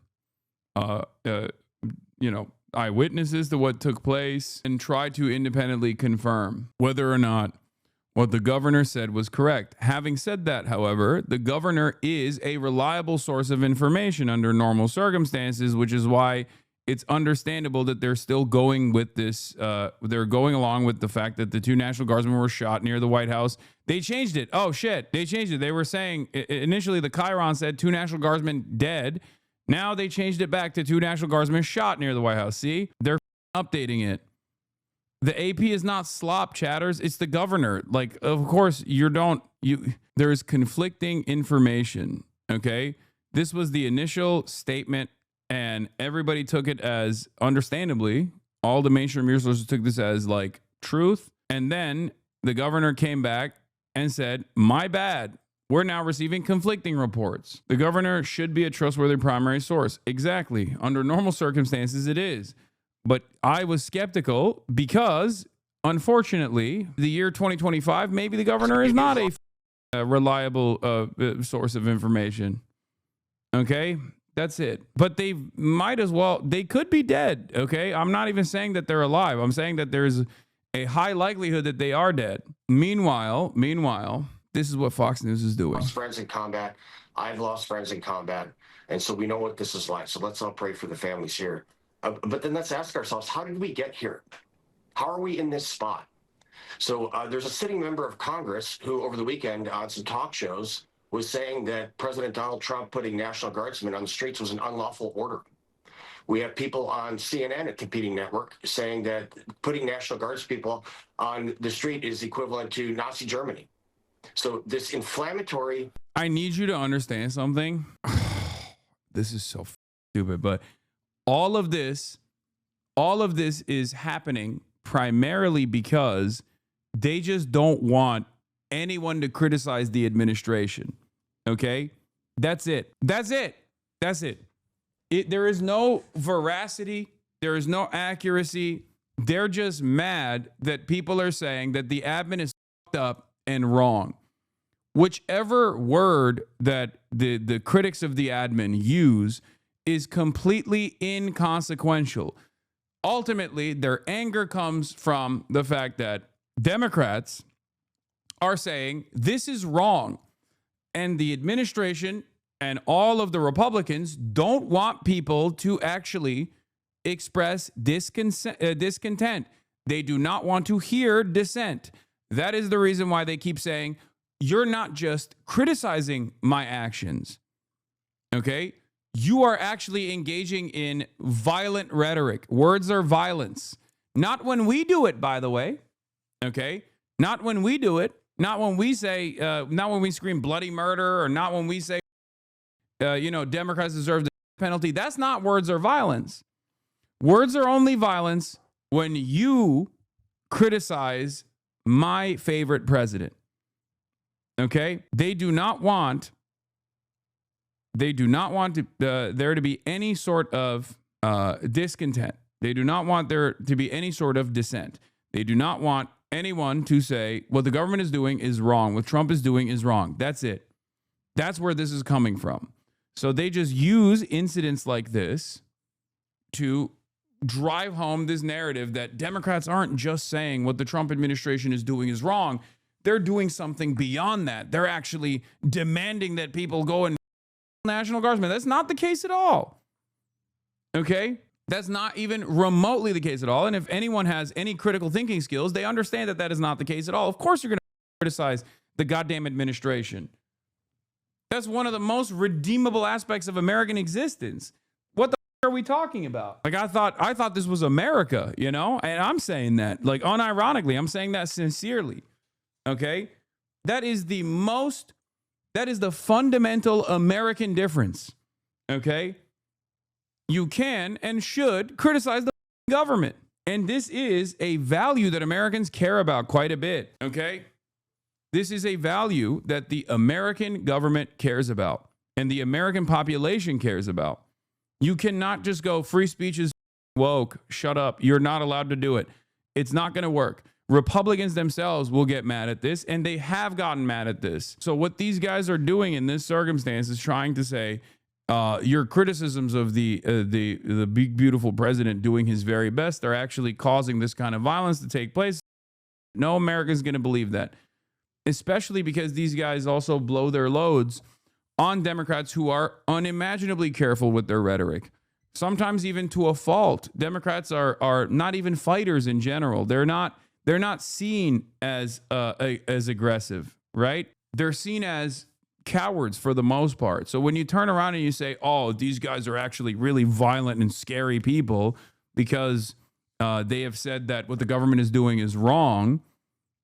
eyewitnesses to what took place, and try to independently confirm whether or not what the governor said was correct. Having said that, however, the governor is a reliable source of information under normal circumstances, which is why it's understandable that they're still going with this. They're going along with the fact that the 2 National Guardsmen were shot near the White House. They changed it. Oh, shit. They changed it. They were saying initially the Chiron said 2 National Guardsmen dead. Now they changed it back to 2 National Guardsmen shot near the White House. See, they're updating it. The AP is not slop chatters. It's the governor. Like, of course, there's conflicting information. Okay. This was the initial statement, and everybody took it as, understandably, all the mainstream news sources took this as like truth. And then the governor came back and said, my bad. We're now receiving conflicting reports. The governor should be a trustworthy primary source. Exactly. Under normal circumstances, it is. But I was skeptical because, unfortunately, the year 2025, maybe the governor is not a reliable source of information. Okay? That's it. But they might as well, they could be dead. Okay? I'm not even saying that they're alive. I'm saying that there's a high likelihood that they are dead. Meanwhile, this is what Fox News is doing. Lost friends in combat. I've lost friends in combat. And so we know what this is like. So let's all pray for the families here. But then let's ask ourselves, how did we get here? How are we in this spot? So there's a sitting member of Congress who over the weekend on some talk shows was saying that President Donald Trump putting National Guardsmen on the streets was an unlawful order. We have people on CNN, a competing network, saying that putting National Guards people on the street is equivalent to Nazi Germany. So this inflammatory... I need you to understand something. This is so stupid, but all of this is happening primarily because they just don't want anyone to criticize the administration. Okay? That's it. There is no veracity. There is no accuracy. They're just mad that people are saying that the admin is fucked up and wrong. Whichever word that the critics of the admin use is completely inconsequential. Ultimately, their anger comes from the fact that Democrats are saying this is wrong, and the administration and all of the Republicans don't want people to actually express discontent. They do not want to hear dissent. That is the reason why they keep saying, you're not just criticizing my actions, okay? You are actually engaging in violent rhetoric. Words are violence. Not when we do it, by the way, okay? Not when we do it. Not when we say, not when we scream bloody murder, or not when we say, Democrats deserve the penalty. That's not words are violence. Words are only violence when you criticize my favorite president. Okay? They do not want there to be any sort of discontent. They do not want there to be any sort of dissent. They do not want anyone to say what the government is doing is wrong, what Trump is doing is wrong. That's it. That's where this is coming from. So they just use incidents like this to drive home this narrative that Democrats aren't just saying what the Trump administration is doing is wrong. They're doing something beyond that. They're actually demanding that people go and National Guardsmen. That's not the case at all. Okay? That's not even remotely the case at all. And if anyone has any critical thinking skills, they understand that that is not the case at all. Of course, you're going to criticize the goddamn administration. That's one of the most redeemable aspects of American existence. What the are we talking about? Like, I thought this was America, and I'm saying that, like, unironically, I'm saying that sincerely. Okay? That is the fundamental American difference. Okay? You can and should criticize the government. And this is a value that Americans care about quite a bit. Okay? This is a value that the American government cares about and the American population cares about. You cannot just go, free speech is woke, shut up. You're not allowed to do it. It's not going to work. Republicans themselves will get mad at this, and they have gotten mad at this. So what these guys are doing in this circumstance is trying to say, your criticisms of the big, beautiful president doing his very best are actually causing this kind of violence to take place. No American's going to believe that, especially because these guys also blow their loads on Democrats who are unimaginably careful with their rhetoric. sometimes even to a fault. Democrats are not even fighters in general. They're not seen as aggressive, right? They're seen as cowards for the most part. So when you turn around and you say, oh, these guys are actually really violent and scary people because they have said that what the government is doing is wrong,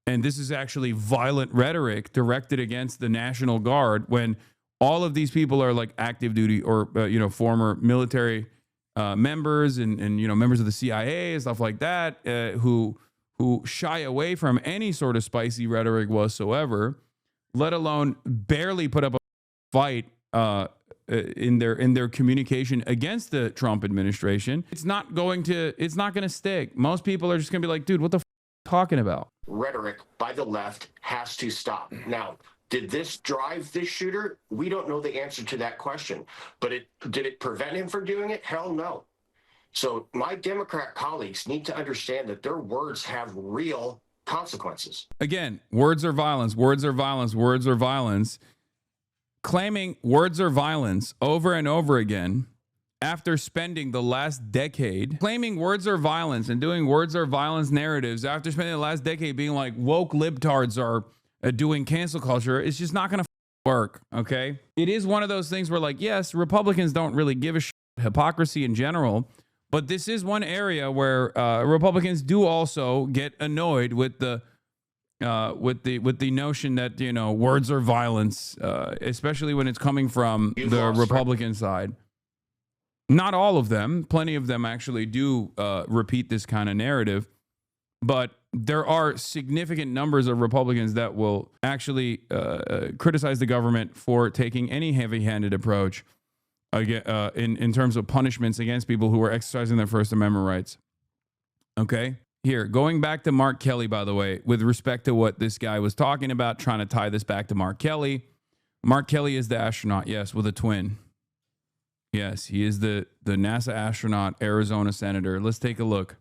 and this is actually violent rhetoric directed against the National Guard, when all of these people are like active duty or former military members and members of the CIA and stuff like that, who shy away from any sort of spicy rhetoric whatsoever, let alone barely put up a fight in their communication against the Trump administration. It's not going to stick. Most people are just going to be like, dude, what the f are you talking about? Rhetoric by the left has to stop. Now, did this drive this shooter? We don't know the answer to that question. But did it prevent him from doing it? Hell no. So my Democrat colleagues need to understand that their words have real consequences. Again, words are violence, words are violence, words are violence. Claiming words are violence over and over again after spending the last decade claiming words are violence and doing words are violence narratives after spending the last decade being like woke libtards are doing cancel culture, it's just not going to work, okay? It is one of those things where, like, yes, Republicans don't really give a shit hypocrisy in general, but this is one area where Republicans do also get annoyed with the notion that, you know, words are violence, especially when it's coming from the Republican side. Not all of them. Plenty of them actually do repeat this kind of narrative. But there are significant numbers of Republicans that will actually criticize the government for taking any heavy-handed approach in terms of punishments against people who are exercising their First Amendment rights. Okay? Here, going back to Mark Kelly, by the way, with respect to what this guy was talking about, trying to tie this back to Mark Kelly. Mark Kelly is the astronaut, yes, with a twin. Yes, he is the NASA astronaut, Arizona senator. Let's take a look.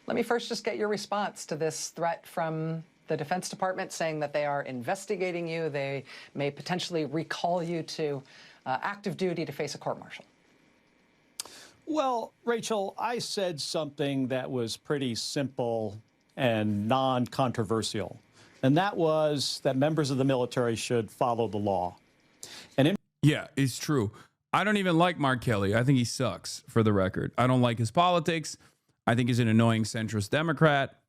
Let me first just get your response to this threat from the Defense Department saying that they are investigating you. They may potentially recall you to active duty to face a court-martial. Well, Rachel, I said something that was pretty simple and non-controversial, and that was that members of the military should follow the law. And yeah, it's true. I don't even like Mark Kelly. I think he sucks, for the record. I don't like his politics. I think he's an annoying centrist Democrat.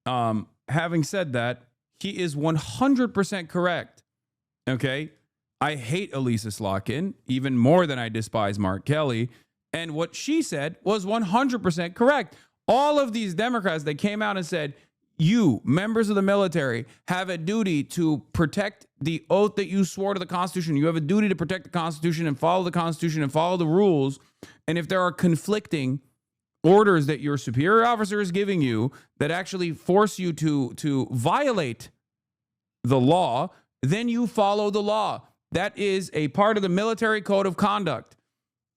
Having said that, he is 100% correct. Okay? I hate Elisa Slotkin even more than I despise Mark Kelly. And what she said was 100% correct. All of these Democrats that came out and said, you, members of the military, have a duty to protect the oath that you swore to the Constitution. You have a duty to protect the Constitution and follow the Constitution and follow the rules. And if there are conflicting orders that your superior officer is giving you that actually force you to violate the law, then you follow the law. That is a part of the military code of conduct.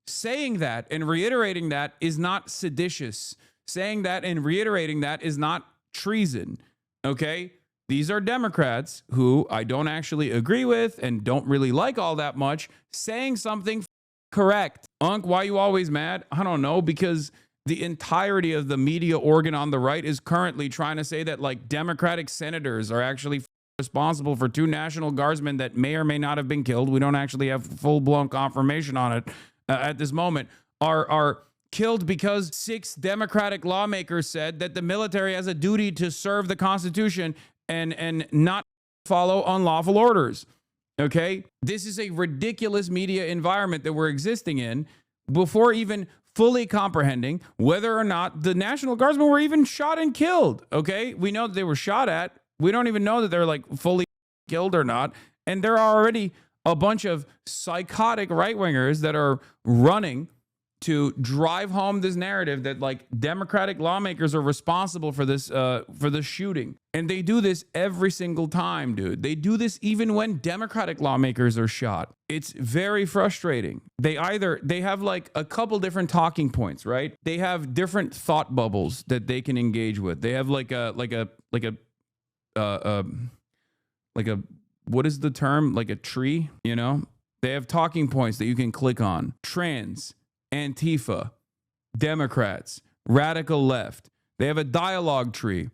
Saying that and reiterating that is not seditious. Saying that and reiterating that is not treason. Okay? These are Democrats who I don't actually agree with and don't really like all that much, saying something correct. Unc, why are you always mad? I don't know, because the entirety of the media organ on the right is currently trying to say that, like, Democratic senators are actually responsible for 2 National Guardsmen that may or may not have been killed. We don't actually have full-blown confirmation on it at this moment. Are killed because 6 Democratic lawmakers said that the military has a duty to serve the Constitution and not follow unlawful orders. Okay? This is a ridiculous media environment that we're existing in before even fully comprehending whether or not the National Guardsmen were even shot and killed. Okay? We know that they were shot at. We don't even know that they're, like, fully killed or not. And there are already a bunch of psychotic right-wingers that are running to drive home this narrative that, like, Democratic lawmakers are responsible for this shooting. And they do this every single time, dude. They do this even when Democratic lawmakers are shot. It's very frustrating. They have like a couple different talking points, right? They have different thought bubbles that they can engage with. They have like a what is the term? Like a tree, you know? They have talking points that you can click on. Trans, Antifa, Democrats, radical left. They have a dialogue tree.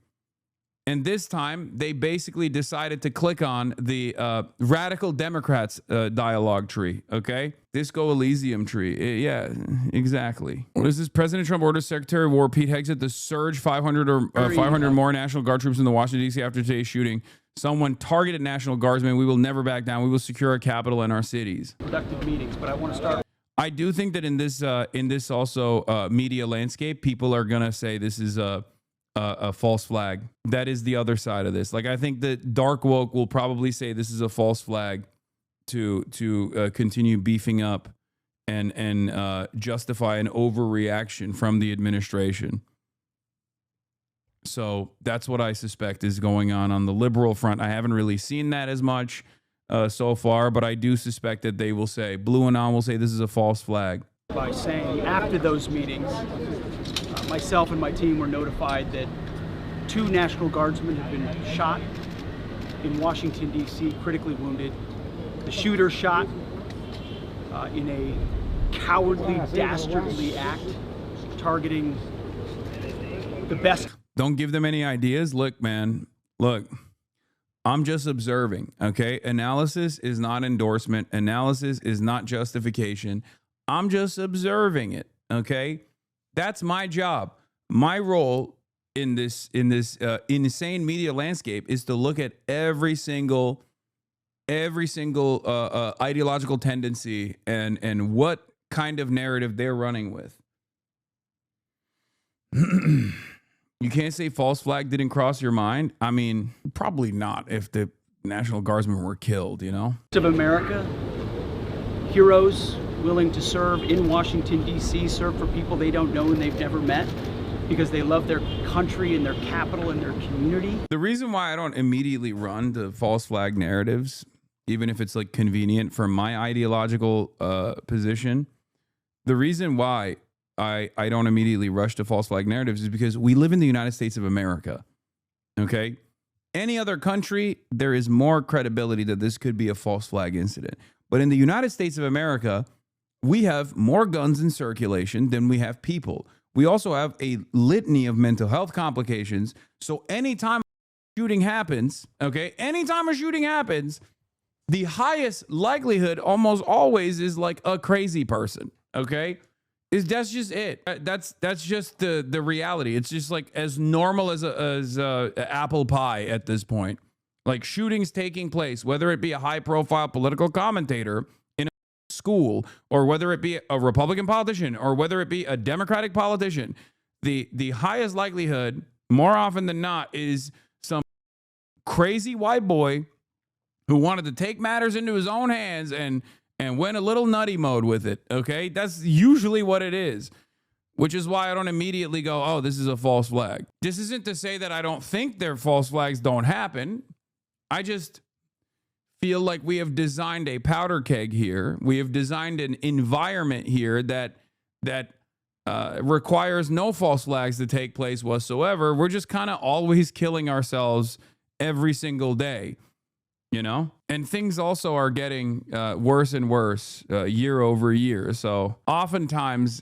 And this time, they basically decided to click on the radical Democrats dialogue tree, okay? Disco Elysium tree. Yeah, exactly. What is this? President Trump orders Secretary of War Pete Hegseth to surge 500 more National Guard troops in the Washington, D.C. after today's shooting. Someone targeted National Guardsmen. We will never back down. We will secure our capital and our cities. Productive meetings, but I want to start. I do think that in this also media landscape, people are going to say this is a false flag. That is the other side of this. Like, I think that dark woke will probably say this is a false flag to continue beefing up and justify an overreaction from the administration. So that's what I suspect is going on the liberal front. I haven't really seen that as much so far, but I do suspect that they will say, Blue Anon will say this is a false flag. By saying after those meetings, myself and my team were notified that 2 National Guardsmen have been shot in Washington, D.C., critically wounded. The shooter shot in a cowardly, dastardly act, targeting the best. Don't give them any ideas. Look, man, look, I'm just observing, okay? Analysis is not endorsement. Analysis is not justification. I'm just observing it, okay? That's my job. My role in this insane media landscape is to look at every single ideological tendency and what kind of narrative they're running with. You can't say false flag didn't cross your mind. I mean, probably not if the National Guardsmen were killed, you know? Of America, heroes willing to serve in Washington, D.C., serve for people they don't know and they've never met because they love their country and their capital and their community. The reason why I don't immediately run to false flag narratives, even if it's like convenient for my ideological position, the reason why I don't immediately rush to false flag narratives is because we live in the United States of America, okay? Any other country, there is more credibility that this could be a false flag incident. But in the United States of America, we have more guns in circulation than we have people. We also have a litany of mental health complications. So anytime a shooting happens, okay, anytime a shooting happens, the highest likelihood almost always is like a crazy person, okay? That's just it. That's just the reality. It's just like as normal as apple pie at this point. Like shootings taking place, whether it be a high-profile political commentator in a school, or whether it be a Republican politician, or whether it be a Democratic politician, the highest likelihood, more often than not, is some crazy white boy who wanted to take matters into his own hands and went a little nutty mode with it, okay? That's usually what it is, which is why I don't immediately go, oh, this is a false flag. This isn't to say that I don't think their false flags don't happen. I just feel like we have designed a powder keg here. We have designed an environment here that requires no false flags to take place whatsoever. We're just kind of always killing ourselves every single day. You know, and things also are getting worse and worse year over year. So oftentimes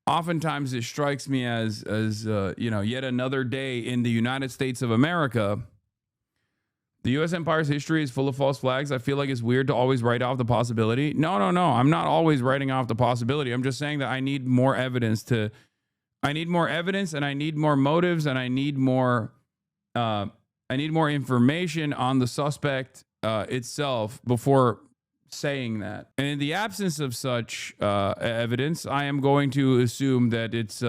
oftentimes it strikes me as you know, yet another day in the United States of America. The U.S. empire's history is full of false flags. I feel like it's weird to always write off the possibility. No. I'm not always writing off the possibility. I'm just saying that I need more evidence and I need more motives, and I need more information on the suspect itself before saying that. And in the absence of such evidence, I am going to assume that it's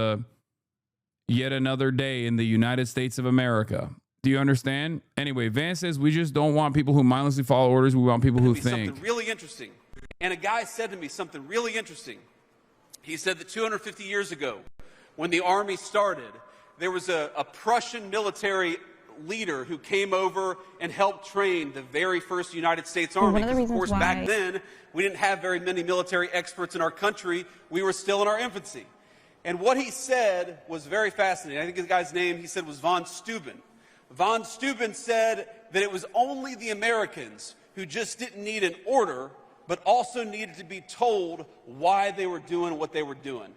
yet another day in the United States of America. Do you understand? Anyway, Vance says, we just don't want people who mindlessly follow orders. We want people who think. Something really interesting. And a guy said to me something really interesting. He said that 250 years ago, when the army started, there was a Prussian military leader who came over and helped train the very first United States Army. Of course, back then, we didn't have very many military experts in our country. We were still in our infancy. And what he said was very fascinating. I think the guy's name, he said, was von Steuben. Von Steuben said that it was only the Americans who just didn't need an order but also needed to be told why they were doing what they were doing.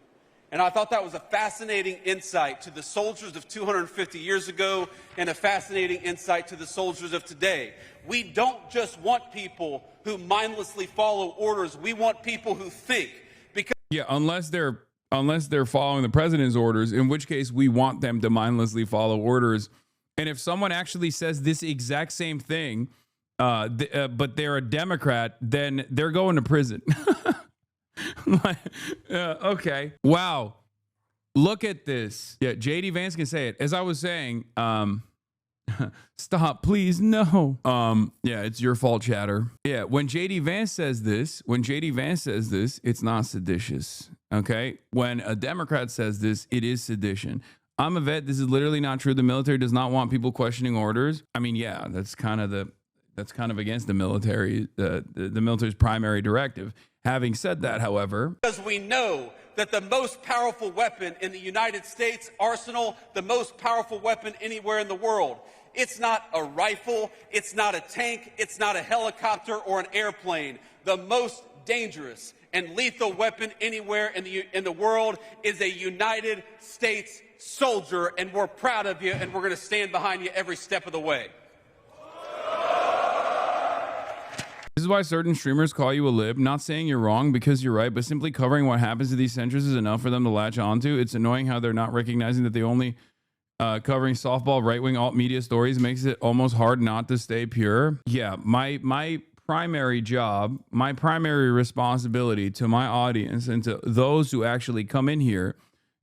And I thought that was a fascinating insight to the soldiers of 250 years ago and a fascinating insight to the soldiers of today. We don't just want people who mindlessly follow orders. We want people who think. Because Yeah, unless they're following the president's orders, in which case we want them to mindlessly follow orders. And if someone actually says this exact same thing, but they're a Democrat, then they're going to prison. Okay. Wow. Look at this. Yeah, J.D. Vance can say it. As I was saying, stop, please, no. Yeah, it's your fault, chatter. Yeah, when J.D. Vance says this, it's not seditious. Okay? When a Democrat says this, it is sedition. I'm a vet. This is literally not true. The military does not want people questioning orders. I mean, yeah, that's kind of against the military, the military's primary directive. Having said that, however, because we know that the most powerful weapon in the United States arsenal, the most powerful weapon anywhere in the world, it's not a rifle, it's not a tank, it's not a helicopter or an airplane. The most dangerous and lethal weapon anywhere in the world is a United States soldier, and we're proud of you, and we're going to stand behind you every step of the way. this is why certain streamers call you a lib. Not saying you're wrong because you're right, but simply covering what happens to these centers is enough for them to latch onto. It's annoying how they're not recognizing that they only covering softball right-wing alt media stories makes it almost hard not to stay pure. Yeah, my primary job, my primary responsibility to my audience and to those who actually come in here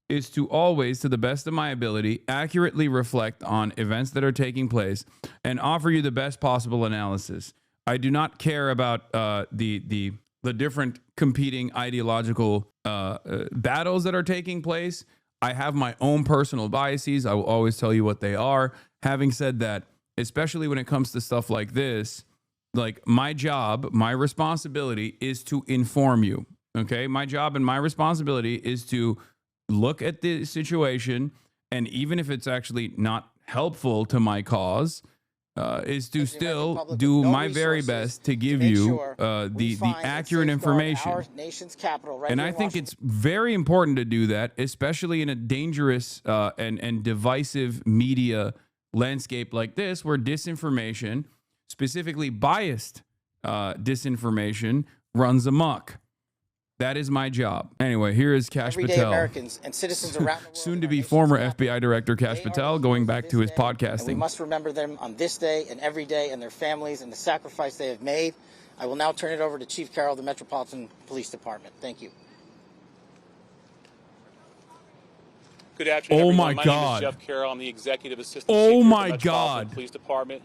is to always, to the best of my ability, accurately reflect on events that are taking place and offer you the best possible analysis. I do not care about the different competing ideological battles that are taking place. I have my own personal biases. I will always tell you what they are. Having said that, especially when it comes to stuff like this, like my job, my responsibility is to inform you. Okay? My job and my responsibility is to look at the situation, and even if it's actually not helpful to my cause, is to still do my very best to give you the accurate information. And I think it's very important to do that, especially in a dangerous and divisive media landscape like this, where disinformation, specifically biased disinformation, runs amok. That is my job. Anyway, here is Kash Patel, Americans and citizens around the world, soon to be former FBI Director Kash Patel, going back to his podcasting. We must remember them on this day and every day, and their families and the sacrifice they have made. I will now turn it over to Chief Carroll of the Metropolitan Police Department. Thank you. Good afternoon, oh everyone. My name God. is Jeff Carroll. I'm the Executive Assistant Oh Chief my of the Metropolitan God. Police Department.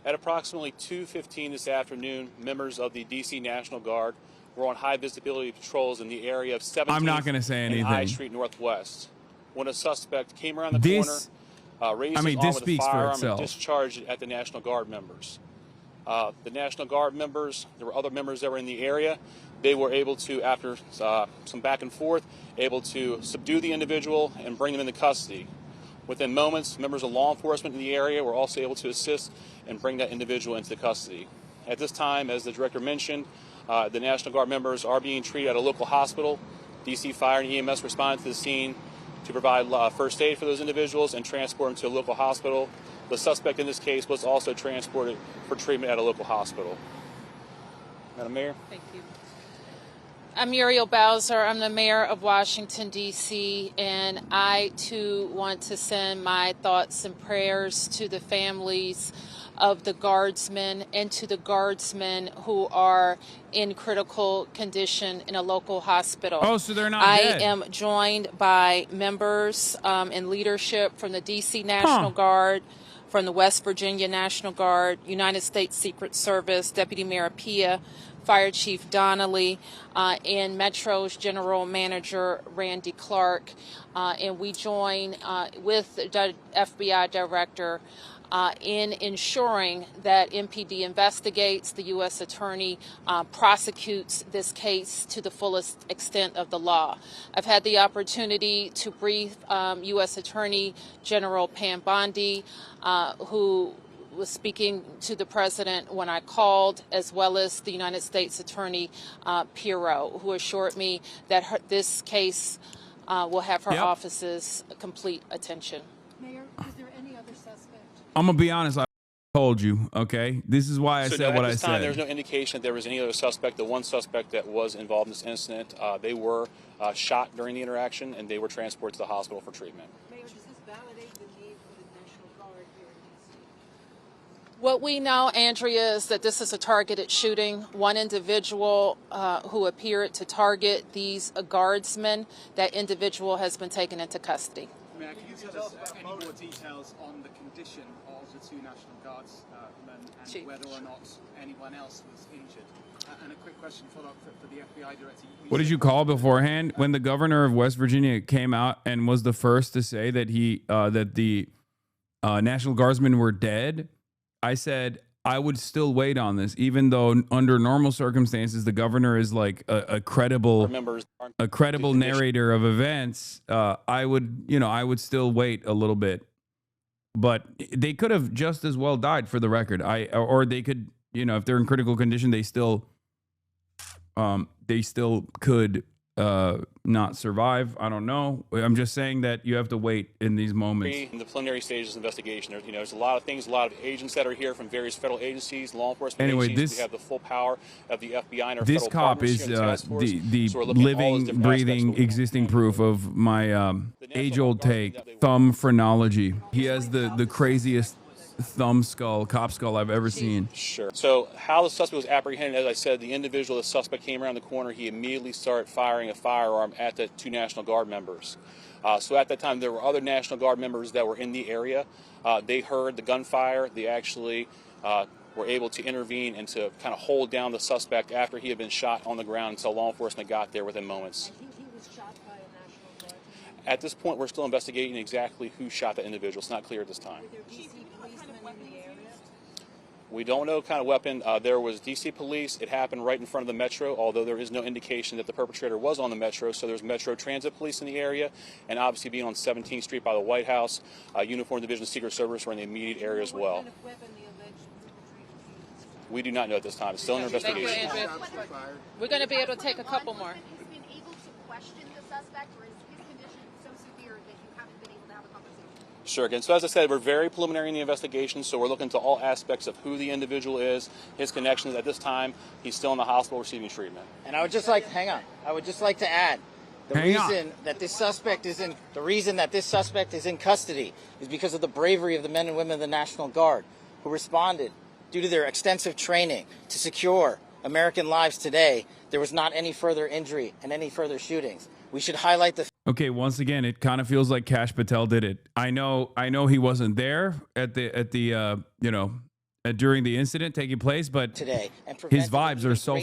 At approximately 2:15 this afternoon, members of the D.C. National Guard were on high visibility patrols in the area of 17th I'm not going to say anything. and I Street Northwest when a suspect came around the corner, raised his arm with a firearm and discharged it at the National Guard members. The National Guard members, there were other members that were in the area. They were able to, after some back and forth, able to subdue the individual and bring him into custody. Within moments, members of law enforcement in the area were also able to assist and bring that individual into custody. At this time, as the director mentioned, the National Guard members are being treated at a local hospital. DC Fire and EMS responded to the scene to provide first aid for those individuals and transport them to a local hospital. The suspect in this case was also transported for treatment at a local hospital. Madam Mayor. Thank you. I'm Muriel Bowser. I'm the mayor of Washington, D.C., and I, too, want to send my thoughts and prayers to the families of the guardsmen and to the guardsmen who are in critical condition in a local hospital. Oh, so they're not I dead. am joined by members and leadership from the D.C. National Guard, from the West Virginia National Guard, United States Secret Service, Deputy Mayor Pia, Fire Chief Donnelly, and Metro's General Manager Randy Clark. And we join with the FBI Director in ensuring that MPD investigates, the U.S. Attorney prosecutes this case to the fullest extent of the law. I've had the opportunity to brief U.S. Attorney General Pam Bondi, who was speaking to the president when I called, as well as the United States Attorney Pirro, who assured me that this case will have her office's complete attention. Mayor, is there any other suspect? I'm gonna be honest. I told you. Okay, this is why I said what I said. At this time, there's no indication that there was any other suspect. The one suspect that was involved in this incident, they were shot during the interaction, and they were transported to the hospital for treatment. Mayor, does this validate the need for the National Guard here in D.C.? What we know, Andrea, is that this is a targeted shooting. One individual who appeared to target these guardsmen, that individual has been taken into custody. Mayor, can you tell us any more details on the condition of the two National Guardsmen and whether or not anyone else was injured? And a quick question follow-up for the FBI director. What did you call beforehand when the governor of West Virginia came out and was the first to say that that the National Guardsmen were dead? I said I would still wait on this, even though under normal circumstances the governor is like a credible narrator of events. I would still wait a little bit, but they could have just as well died, for the record. Or they could, if they're in critical condition, they still could not survive. I don't know. I'm just saying that you have to wait in these moments. In the preliminary stages of investigation, there's a lot of things, a lot of agents that are here from various federal agencies, law enforcement agencies. We have the full power of the FBI and our this federal cop is the living, breathing, existing proof of my age-old take, thumb phrenology. He has the craziest cop skull I've ever seen. Sure. So how the suspect was apprehended, as I said, the individual, the suspect came around the corner. He immediately started firing a firearm at the two National Guard members. So at that time, there were other National Guard members that were in the area. They heard the gunfire. They actually were able to intervene and to kind of hold down the suspect after he had been shot on the ground until law enforcement got there within moments. And he was shot by a National Guard. At this point, we're still investigating exactly who shot the individual. It's not clear at this time. We don't know what kind of weapon. There was D.C. police. It happened right in front of the Metro, although there is no indication that the perpetrator was on the Metro. So there's Metro Transit Police in the area, and obviously being on 17th Street by the White House, Uniform Division of Secret Service were in the immediate area as well. We do not know at this time. It's still under investigation. We're going to be able to take a couple more. Has been able to question the suspect, or is his condition so severe that you haven't been able to have a conversation? Sure. Again, so as I said, we're very preliminary in the investigation, so we're looking to all aspects of who the individual is, his connections. At this time, he's still in the hospital receiving treatment. And I would just like to add, the reason that this suspect is in custody is because of the bravery of the men and women of the National Guard who responded due to their extensive training to secure American lives today. There was not any further injury and any further shootings. We should highlight the. Okay, once again, it kind of feels like Kash Patel did it. I know he wasn't there during the incident taking place, but today, his vibes are so.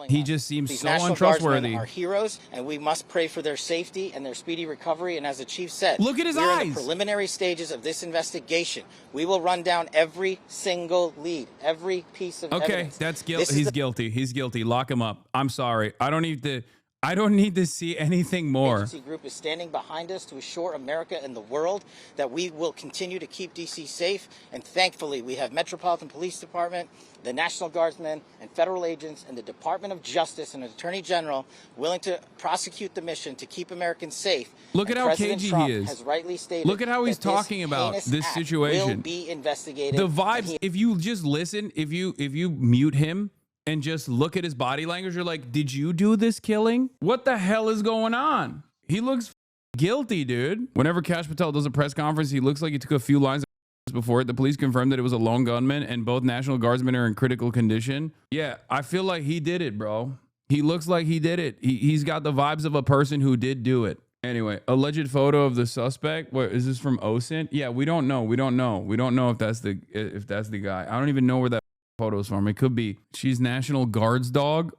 He just seems so untrustworthy. Are heroes, and we must pray for their safety and their speedy recovery. And as the chief said, look at his we're eyes. in the preliminary stages of this investigation. We will run down every single lead, every piece of evidence. Okay, that's guilty. He's guilty. He's guilty. Lock him up. I'm sorry. I don't need to see anything more. The agency group is standing behind us to assure America and the world that we will continue to keep D.C. safe. And thankfully, we have Metropolitan Police Department, the National Guardsmen, and federal agents, and the Department of Justice and Attorney General willing to prosecute the mission to keep Americans safe. Look at how cagey he is. Has rightly stated. Look at how he's talking about this situation. Will be investigated. The vibes. If you just listen, if you mute him and just look at his body language, you're like, did you do this killing? What the hell is going on? He looks guilty, dude. Whenever Kash Patel does a press conference, he looks like he took a few lines before it. The police confirmed that it was a lone gunman and both National Guardsmen are in critical condition. Yeah, I feel like he did it, bro. He looks like he did it. He's got the vibes of a person who did do it. Anyway, alleged photo of the suspect. What is this from OSINT? Yeah, we don't know. We don't know if that's the guy. I don't even know where that photos from. It could be. She's National Guard's dog.